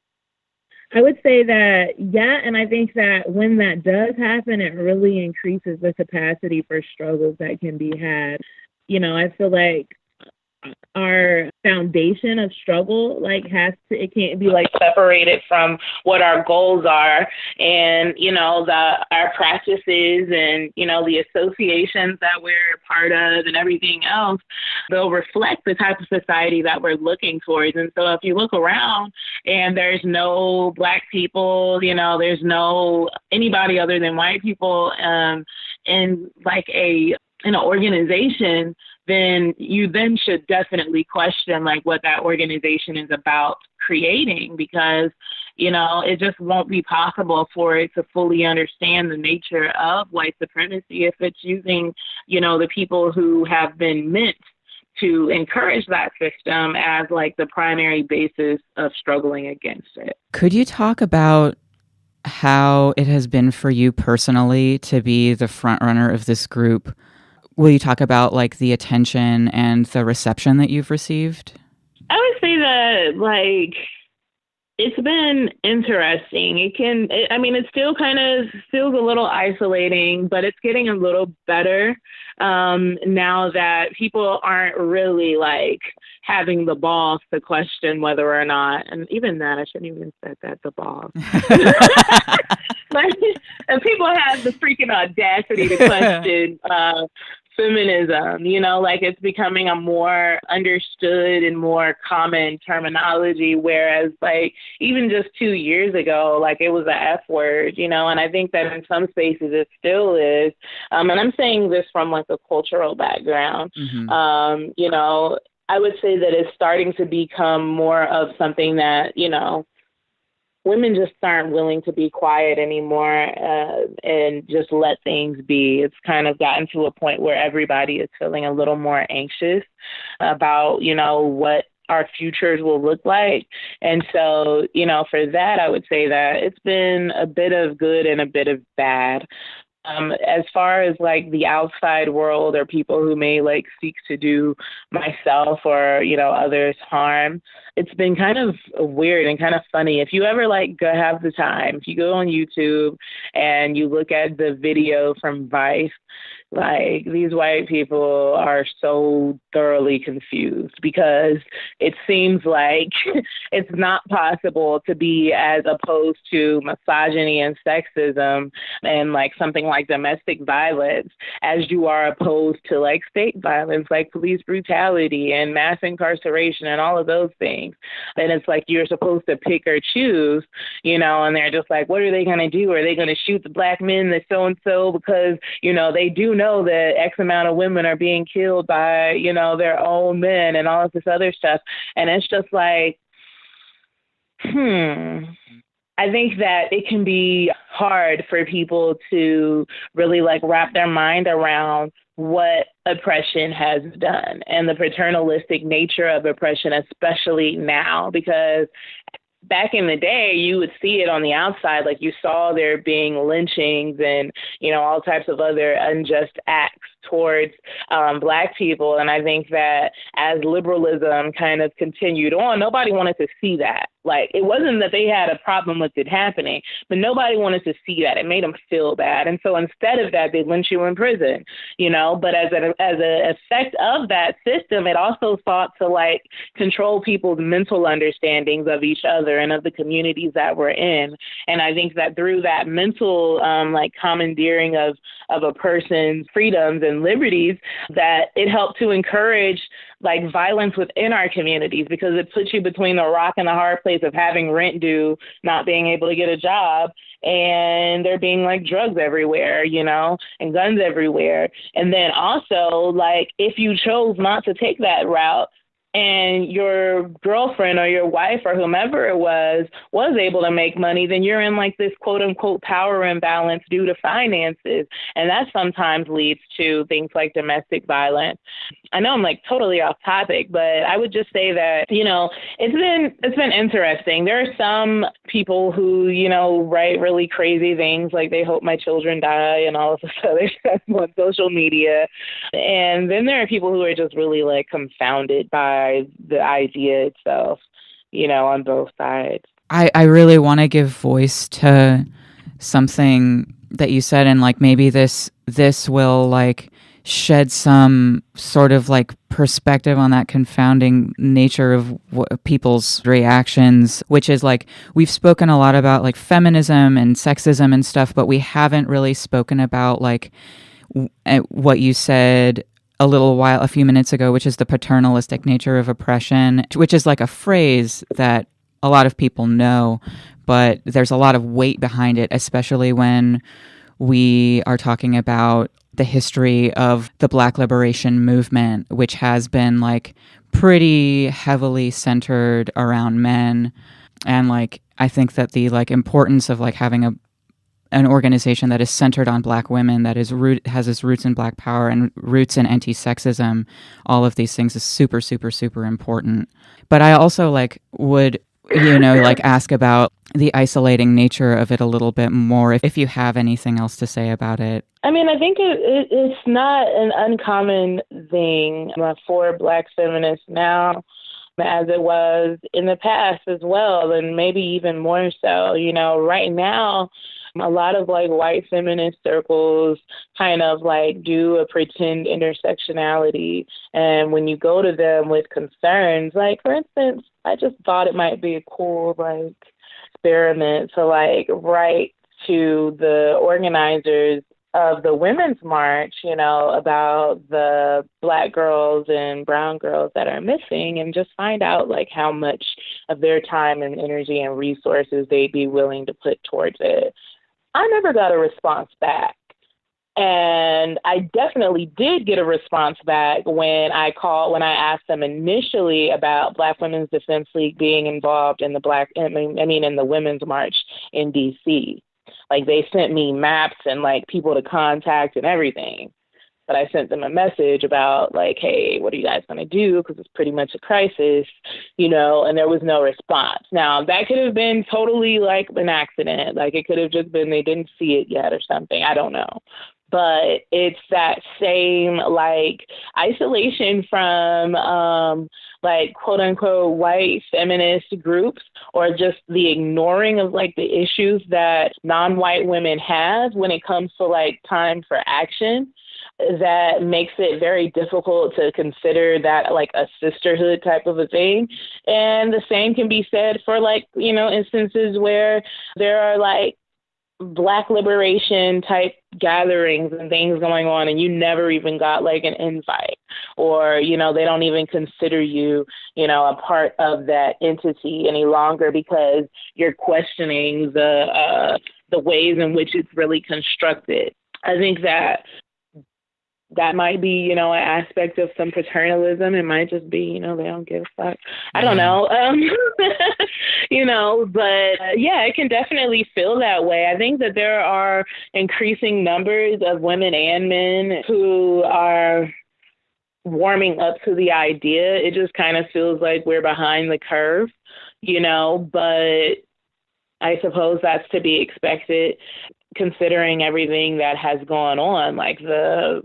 I would say that, yeah, and I think that when that does happen, it really increases the capacity for struggles that can be had. I feel like our foundation of struggle it can't be separated from what our goals are, and our practices, and the associations that we're part of and everything else. They'll reflect the type of society that we're looking towards. And so if you look around and there's no Black people, there's no anybody other than white people in an organization, then you should definitely question what that organization is about creating, because it just won't be possible for it to fully understand the nature of white supremacy if it's using the people who have been meant to encourage that system as the primary basis of struggling against it. Could you talk about how it has been for you personally to be the front runner of this group? Will you talk about the attention and the reception that you've received? I would say that it's been interesting. It still kind of feels a little isolating, but it's getting a little better now that people aren't really having the balls to question whether or not, and even that, I shouldn't even have said that, the balls. And people have the freaking audacity to question feminism, it's becoming a more understood and more common terminology, whereas even just 2 years ago, it was a F word, and I think that in some spaces it still is. And I'm saying this from a cultural background. Mm-hmm. I would say that it's starting to become more of something that, women just aren't willing to be quiet anymore and just let things be. It's kind of gotten to a point where everybody is feeling a little more anxious about, what our futures will look like. And so, for that, I would say that it's been a bit of good and a bit of bad. As far as the outside world or people who may seek to do myself or, others harm, it's been kind of weird and kind of funny. If you ever have the time, if you go on YouTube and you look at the video from Vice, these white people are so thoroughly confused because it seems like it's not possible to be as opposed to misogyny and sexism and something like domestic violence as you are opposed to state violence, police brutality and mass incarceration and all of those things. And it's you're supposed to pick or choose, and they're just what are they going to do? Are they going to shoot the Black men that so-and-so because, they do know that X amount of women are being killed by, their own men and all of this other stuff. And it's just I think that it can be hard for people to really wrap their mind around what oppression has done and the paternalistic nature of oppression, especially now, because back in the day, you would see it on the outside, like you saw there being lynchings and, you know, all types of other unjust acts towards Black people. And I think that as liberalism kind of continued on, nobody wanted to see that. Like, it wasn't that they had a problem with it happening, but nobody wanted to see that. It made them feel bad. And so instead of that, they lynch you in prison, you know. But as an effect of that system, it also sought to, like, control people's mental understandings of each other and of the communities that we're in. And I think that through that mental, like, commandeering of a person's freedoms and liberties, that it helped to encourage, like, violence within our communities, because it puts you between the rock and the hard place of having rent due, not being able to get a job, and there being, like, drugs everywhere, you know, and guns everywhere. And then also, like, if you chose not to take that route, and your girlfriend or your wife or whomever it was able to make money, then you're in, like, this quote unquote power imbalance due to finances. And that sometimes leads to things like domestic violence. I know I'm, like, totally off topic, but I would just say that, you know, it's been interesting. There are some people who, you know, write really crazy things, like they hope my children die and all of this other stuff on social media. And then there are people who are just really, like, confounded by the idea itself, you know, on both sides. I really want to give voice to something that you said, and, like, maybe this will, like, shed some sort of, like, perspective on that confounding nature of people's reactions, which is, like, we've spoken a lot about, like, feminism and sexism and stuff, but we haven't really spoken about, like, what you said a few minutes ago, which is the paternalistic nature of oppression, which is, like, a phrase that a lot of people know, but there's a lot of weight behind it, especially when we are talking about the history of the Black liberation movement, which has been, like, pretty heavily centered around men. And, like, I think that the, like, importance of, like, having an organization that is centered on Black women, that has its roots in Black power and roots in anti-sexism, all of these things is super, super, super important. But I also, like, would, you know, like, ask about the isolating nature of it a little bit more, if you have anything else to say about it. I mean, I think it's not an uncommon thing for Black feminists now, as it was in the past as well, and maybe even more so. You know, right now, a lot of, like, white feminist circles kind of, like, do a pretend intersectionality. And when you go to them with concerns, like, for instance, I just thought it might be a cool, like, experiment to, like, write to the organizers of the Women's March, you know, about the Black girls and brown girls that are missing, and just find out, like, how much of their time and energy and resources they'd be willing to put towards it. I never got a response back. And I definitely did get a response back when I asked them initially about Black Women's Defense League being involved in in the Women's March in DC. Like, they sent me maps and, like, people to contact and everything. But I sent them a message about, like, hey, what are you guys going to do? Because it's pretty much a crisis, you know, and there was no response. Now, that could have been totally, like, an accident. Like, it could have just been they didn't see it yet or something. I don't know. But it's that same, like, isolation from, like, quote unquote white feminist groups, or just the ignoring of, like, the issues that non-white women have when it comes to, like, time for action, that makes it very difficult to consider that, like, a sisterhood type of a thing. And the same can be said for, like, you know, instances where there are, like, Black liberation type gatherings and things going on, and you never even got, like, an invite, or, you know, they don't even consider you, you know, a part of that entity any longer because you're questioning the ways in which it's really constructed. I think that might be, you know, an aspect of some paternalism. It might just be, you know, they don't give a fuck. I don't know. You know, but yeah, it can definitely feel that way. I think that there are increasing numbers of women and men who are warming up to the idea. It just kind of feels like we're behind the curve. but I suppose that's to be expected considering everything that has gone on, like the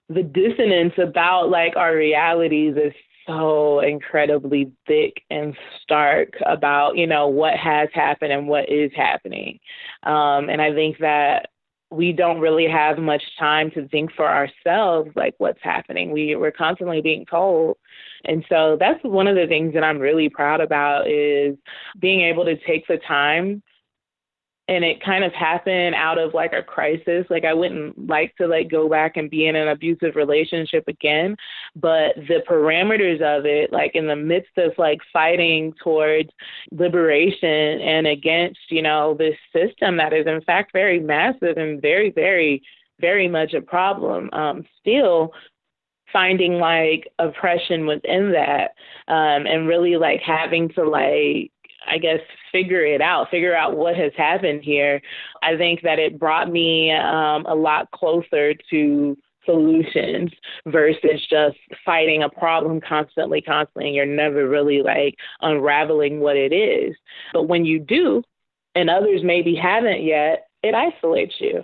dissonance about like our realities is so incredibly thick and stark about, what has happened and what is happening. And I think that we don't really have much time to think for ourselves, like what's happening. We're constantly being told. And so that's one of the things that I'm really proud about is being able to take the time. And it kind of happened out of like a crisis. Like I wouldn't like to like go back and be in an abusive relationship again, but the parameters of it, like in the midst of like fighting towards liberation and against, this system that is in fact very massive and very, very, very much a problem, still finding like oppression within that, and really like having to like, I guess, figure out what has happened here. I think that it brought me a lot closer to solutions versus just fighting a problem constantly, and you're never really like unraveling what it is. But when you do, and others maybe haven't yet, it isolates you.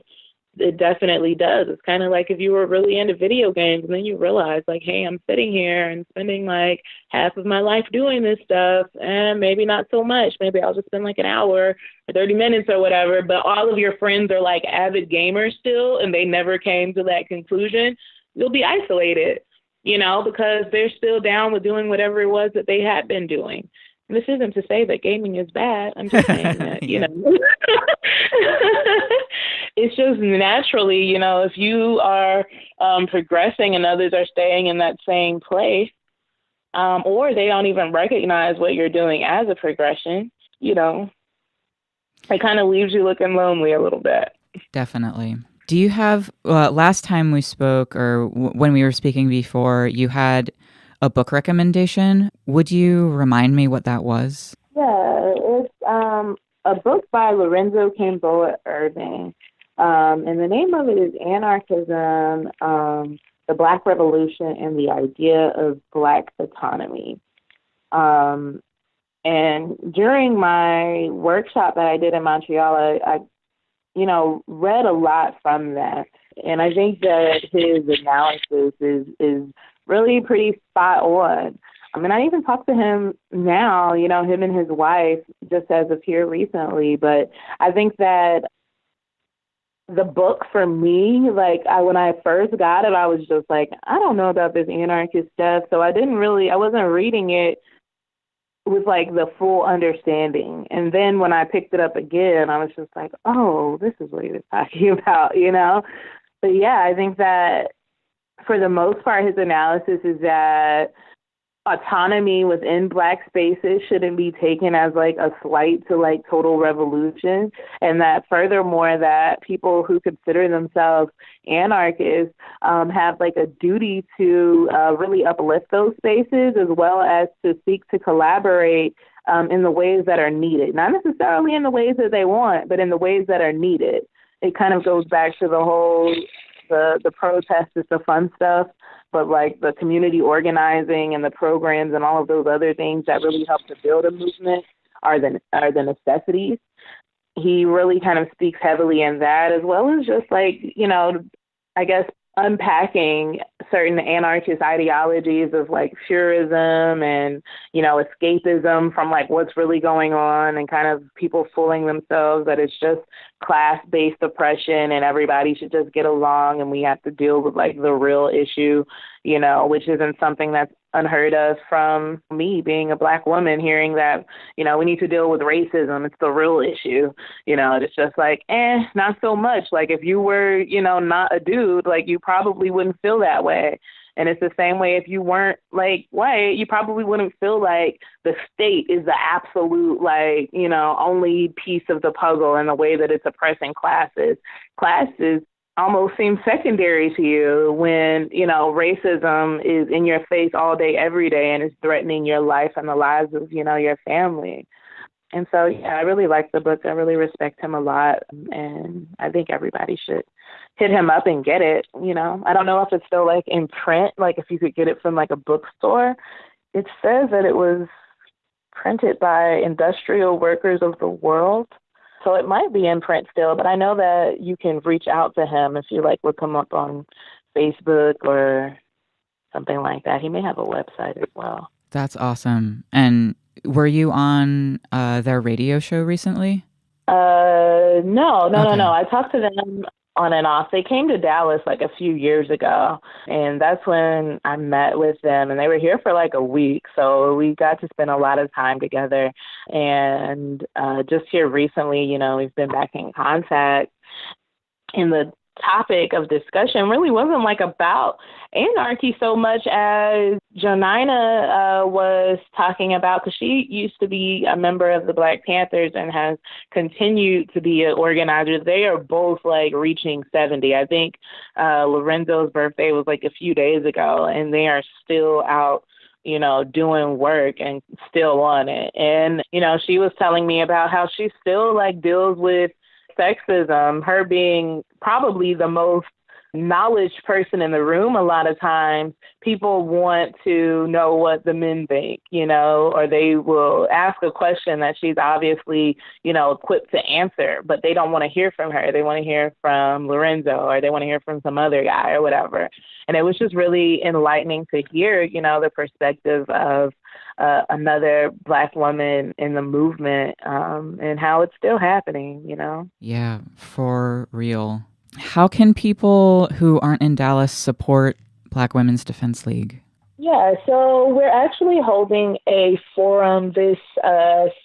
It definitely does. It's kind of like if you were really into video games and then you realize like, hey, I'm sitting here and spending like half of my life doing this stuff and maybe not so much. Maybe I'll just spend like an hour or 30 minutes or whatever. But all of your friends are like avid gamers still and they never came to that conclusion. You'll be isolated, because they're still down with doing whatever it was that they had been doing. This isn't to say that gaming is bad. I'm just saying that, it's just naturally, if you are progressing and others are staying in that same place, or they don't even recognize what you're doing as a progression, it kind of leaves you looking lonely a little bit. Definitely. Do you have, last time we spoke or when we were speaking before, you had a book recommendation. Would you remind me what that was? Yeah, it's a book by Lorenzo Camboa Irving. And the name of it is Anarchism, the Black Revolution and the Idea of Black Autonomy. And during my workshop that I did in Montreal, I read a lot from that. And I think that his analysis is really pretty spot on. I mean, I even talked to him now, him and his wife, just as of here recently. But I think that the book for me, like when I first got it, I was just like, I don't know about this anarchist stuff. So I wasn't reading it with like the full understanding. And then when I picked it up again, I was just like, oh, this is what he was talking about, But yeah, I think that for the most part, his analysis is that autonomy within Black spaces shouldn't be taken as like a slight to like total revolution. And that furthermore, that people who consider themselves anarchists have like a duty to really uplift those spaces as well as to seek to collaborate in the ways that are needed. Not necessarily in the ways that they want, but in the ways that are needed. It kind of goes back to the whole the protest is the fun stuff, but like the community organizing and the programs and all of those other things that really help to build a movement are the necessities. He really kind of speaks heavily in that, as well as just like, I guess unpacking certain anarchist ideologies of like purism and, escapism from like what's really going on and kind of people fooling themselves that it's just class-based oppression and everybody should just get along and we have to deal with like the real issue, which isn't something that's unheard of from me being a Black woman, hearing that, we need to deal with racism. It's the real issue. It's just like, not so much. Like if you were, not a dude, like you probably wouldn't feel that way. And it's the same way if you weren't like white, you probably wouldn't feel like the state is the absolute, like, only piece of the puzzle in the way that it's oppressing classes. Classes almost seem secondary to you when, racism is in your face all day, every day, and it's threatening your life and the lives of, your family. And so, yeah, I really like the book. I really respect him a lot. And I think everybody should hit him up and get it. I don't know if it's still like in print, like if you could get it from like a bookstore. It says that it was printed by Industrial Workers of the World. So it might be in print still, but I know that you can reach out to him if you like look him up on Facebook or something like that. He may have a website as well. That's awesome. And were you on their radio show recently? No. Okay. I talked to them on and off. They came to Dallas like a few years ago, and that's when I met with them, and they were here for like a week. So we got to spend a lot of time together. And just here recently, you know, we've been back in contact. And the topic of discussion really wasn't like about anarchy so much as Jonina was talking about, because she used to be a member of the Black Panthers and has continued to be an organizer. They are both like reaching 70. I think Lorenzo's birthday was like a few days ago, and they are still out, you know, doing work and still on it. And, you know, she was telling me about how she still like deals with sexism, her being probably the most knowledge person in the room. A lot of times people want to know what the men think, you know, or they will ask a question that she's obviously, you know, equipped to answer, but they don't want to hear from her. They want to hear from Lorenzo, or they want to hear from some other guy or whatever. And it was just really enlightening to hear, you know, the perspective of another Black woman in the movement, and how it's still happening, you know? Yeah, for real. How can people who aren't in Dallas support Black Women's Defense League? Yeah, so we're actually holding a forum this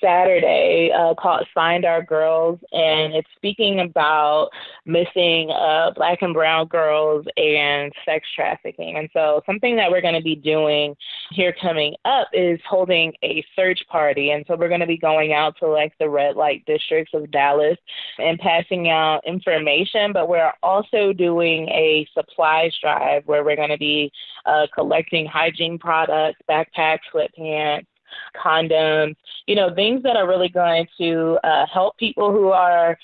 Saturday called Find Our Girls, and it's speaking about missing Black and brown girls and sex trafficking. And so something that we're going to be doing here coming up is holding a search party. And so we're going to be going out to like the red light districts of Dallas and passing out information, but we're also doing a supplies drive where we're going to be collecting hygiene products, backpacks, sweatpants, condoms, you know, things that are really going to help people who are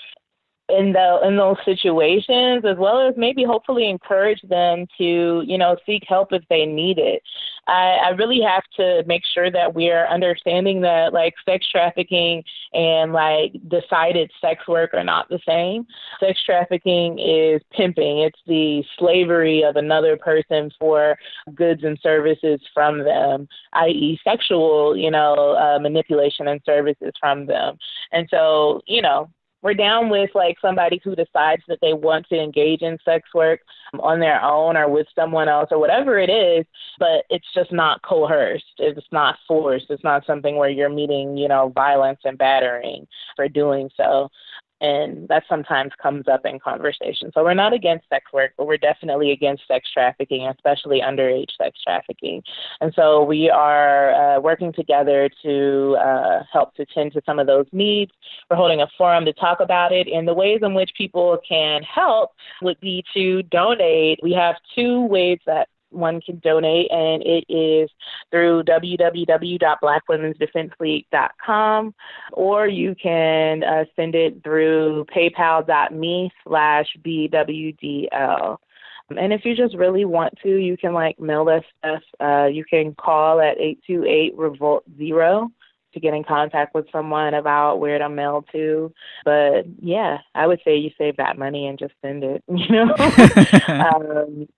in those situations, as well as maybe hopefully encourage them to, you know, seek help if they need it. I really have to make sure that we're understanding that like sex trafficking and like decided sex work are not the same. Sex trafficking is pimping. It's the slavery of another person for goods and services from them, i.e. sexual, you know, manipulation and services from them. And so, you know, we're down with like somebody who decides that they want to engage in sex work on their own or with someone else or whatever it is, but it's just not coerced. It's not forced. It's not something where you're meeting, you know, violence and battering for doing so. And that sometimes comes up in conversation. So we're not against sex work, but we're definitely against sex trafficking, especially underage sex trafficking. And so we are working together to help to tend to some of those needs. We're holding a forum to talk about it. And the ways in which people can help would be to donate. We have two ways that one can donate, and it is through www.blackwomensdefenseleague.com, or you can send it through paypal.me/BWDL. And if you just really want to, you can like mail us stuff. You can call at 828-REVOLT-0 to get in contact with someone about where to mail to. But yeah, I would say you save that money and just send it, you know.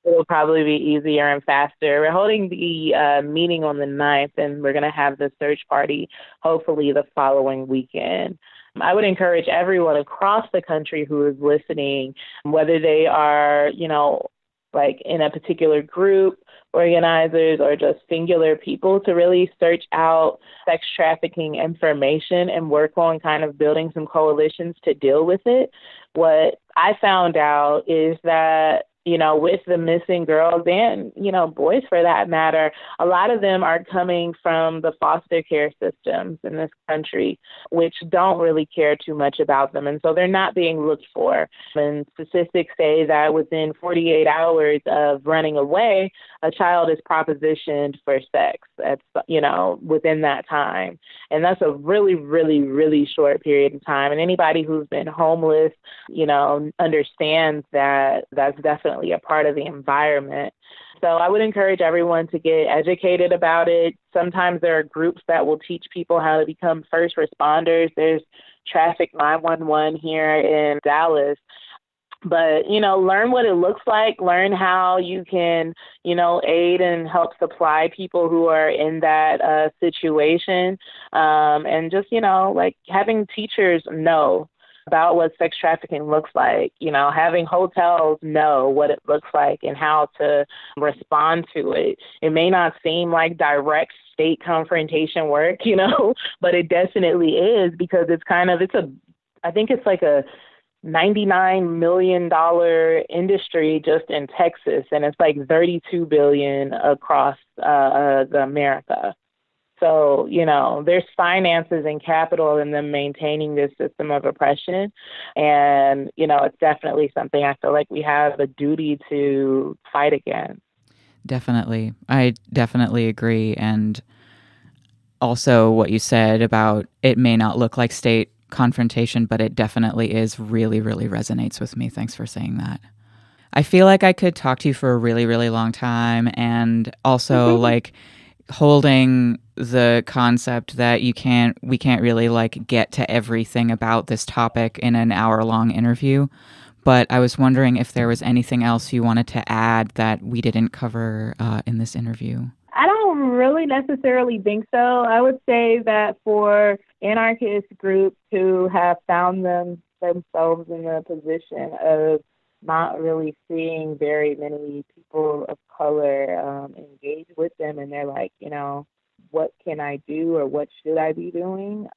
It'll probably be easier and faster. We're holding the meeting on the 9th, and we're going to have the search party hopefully the following weekend. I would encourage everyone across the country who is listening, whether they are, you know, like in a particular group, organizers, or just singular people, to really search out sex trafficking information and work on kind of building some coalitions to deal with it. What I found out is that, you know, with the missing girls and, you know, boys for that matter, a lot of them are coming from the foster care systems in this country, which don't really care too much about them. And so they're not being looked for. And statistics say that within 48 hours of running away, a child is propositioned for sex. That's, you know, within that time. And that's a really, really, really short period of time. And anybody who's been homeless, you know, understands that that's definitely a part of the environment. So I would encourage everyone to get educated about it. Sometimes there are groups that will teach people how to become first responders. There's Traffic 911 here in Dallas. But, learn what it looks like, learn how you can, aid and help supply people who are in that situation. And just, having teachers know about what sex trafficking looks like, having hotels know what it looks like and how to respond to it. It may not seem like direct state confrontation work, but it definitely is, because I think it's like a $99 million industry just in Texas, and it's like $32 billion across the America. So, there's finances and capital in them maintaining this system of oppression. And, it's definitely something I feel like we have a duty to fight against. Definitely. I definitely agree. And also what you said about it may not look like state confrontation, but it definitely is, really, really resonates with me. Thanks for saying that. I feel like I could talk to you for a really, really long time, and also like holding the concept that we can't really like get to everything about this topic in an hour-long interview. But I was wondering if there was anything else you wanted to add that we didn't cover in this interview. I don't really necessarily think so. I would say that for anarchist groups who have found themselves in the position of not really seeing very many people of color engage with them, and they're like, what can I do or what should I be doing?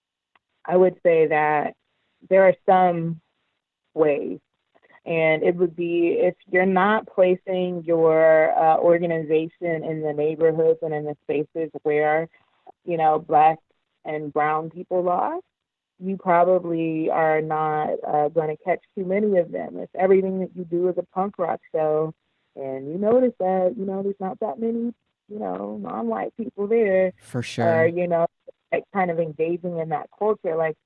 I would say that there are some ways. And it would be, if you're not placing your organization in the neighborhoods and in the spaces where, Black and brown people are, you probably are not going to catch too many of them. If everything that you do is a punk rock show, and you notice that, there's not that many, non-white people there. For sure. Or, like kind of engaging in that culture, like,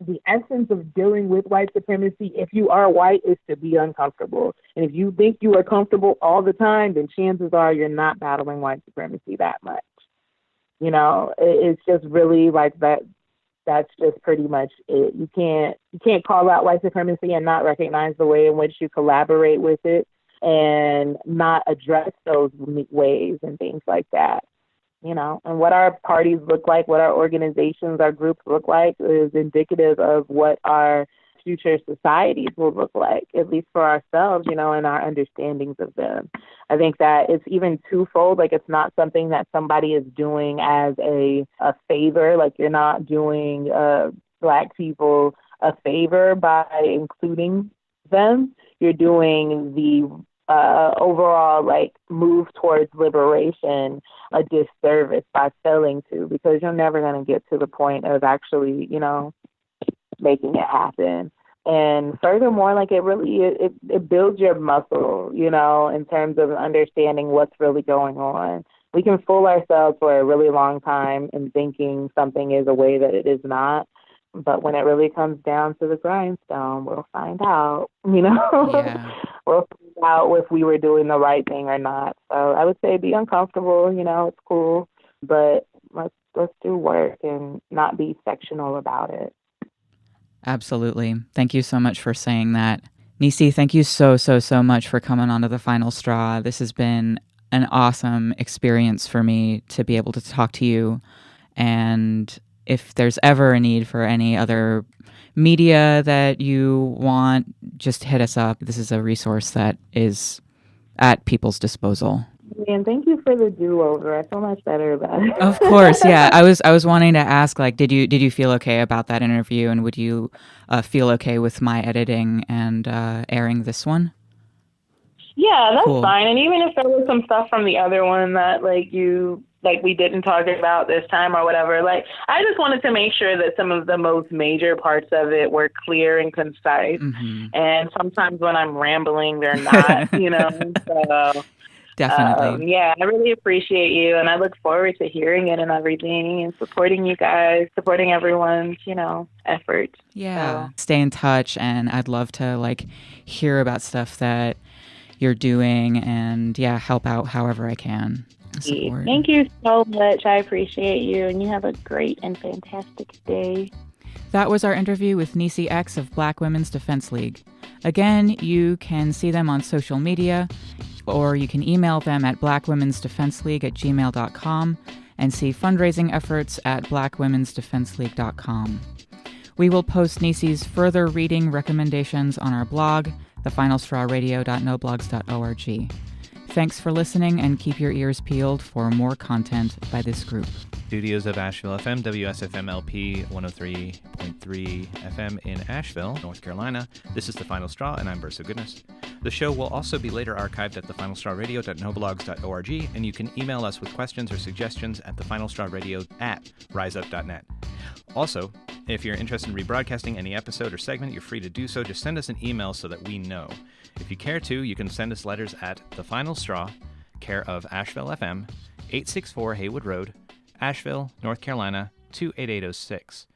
the essence of dealing with white supremacy, if you are white, is to be uncomfortable. And if you think you are comfortable all the time, then chances are you're not battling white supremacy that much. It's just really like that. That's just pretty much it. You can't call out white supremacy and not recognize the way in which you collaborate with it and not address those ways and things like that. And what our parties look like, what our organizations, our groups look like, is indicative of what our future societies will look like, at least for ourselves, and our understandings of them. I think that it's even twofold. Like, it's not something that somebody is doing as a favor. Like, you're not doing Black people a favor by including them. You're doing the overall move towards liberation a disservice by failing to, because you're never going to get to the point of actually, making it happen. And furthermore, it builds your muscle, in terms of understanding what's really going on. We can fool ourselves for a really long time in thinking something is a way that it is not. But when it really comes down to the grindstone, we'll find out, Yeah. We'll find out if we were doing the right thing or not. So I would say be uncomfortable, it's cool, but let's do work and not be sectional about it. Absolutely. Thank you so much for saying that. Nisi, thank you so much for coming on to The Final Straw. This has been an awesome experience for me to be able to talk to you. And if there's ever a need for any other media that you want, just hit us up. This is a resource that is at people's disposal. And thank you for the do-over. I feel much better about it. Of course, yeah. I was wanting to ask, did you feel okay about that interview, and would you feel okay with my editing and airing this one? Yeah, that's Cool. fine. And even if there was some stuff from the other one that we didn't talk about this time or whatever, I just wanted to make sure that some of the most major parts of it were clear and concise. Mm-hmm. And sometimes when I'm rambling, they're not, so Definitely. yeah, I really appreciate you, and I look forward to hearing it and everything, and supporting you guys, supporting everyone's, efforts. Yeah. So. Stay in touch, and I'd love to hear about stuff that you're doing and, help out however I can. Support. Thank you so much. I appreciate you, and you have a great and fantastic day. That was our interview with Nisi X of Black Women's Defense League. Again, you can see them on social media, or you can email them at blackwomensdefenseleague@gmail.com and see fundraising efforts at blackwomensdefenseleague.com. We will post Nisi's further reading recommendations on our blog, thefinalstrawradio.noblogs.org. Thanks for listening, and keep your ears peeled for more content by this group. Studios of Asheville FM, WSFM LP 103.3 FM in Asheville, North Carolina. This is The Final Straw, and I'm Bursa Goodness. The show will also be later archived at thefinalstrawradio.noblogs.org, and you can email us with questions or suggestions at thefinalstrawradio@riseup.net. Also, if you're interested in rebroadcasting any episode or segment, you're free to do so. Just send us an email so that we know. If you care to, you can send us letters at The Final Straw, care of Asheville FM, 864 Haywood Road, Asheville, North Carolina, 28806.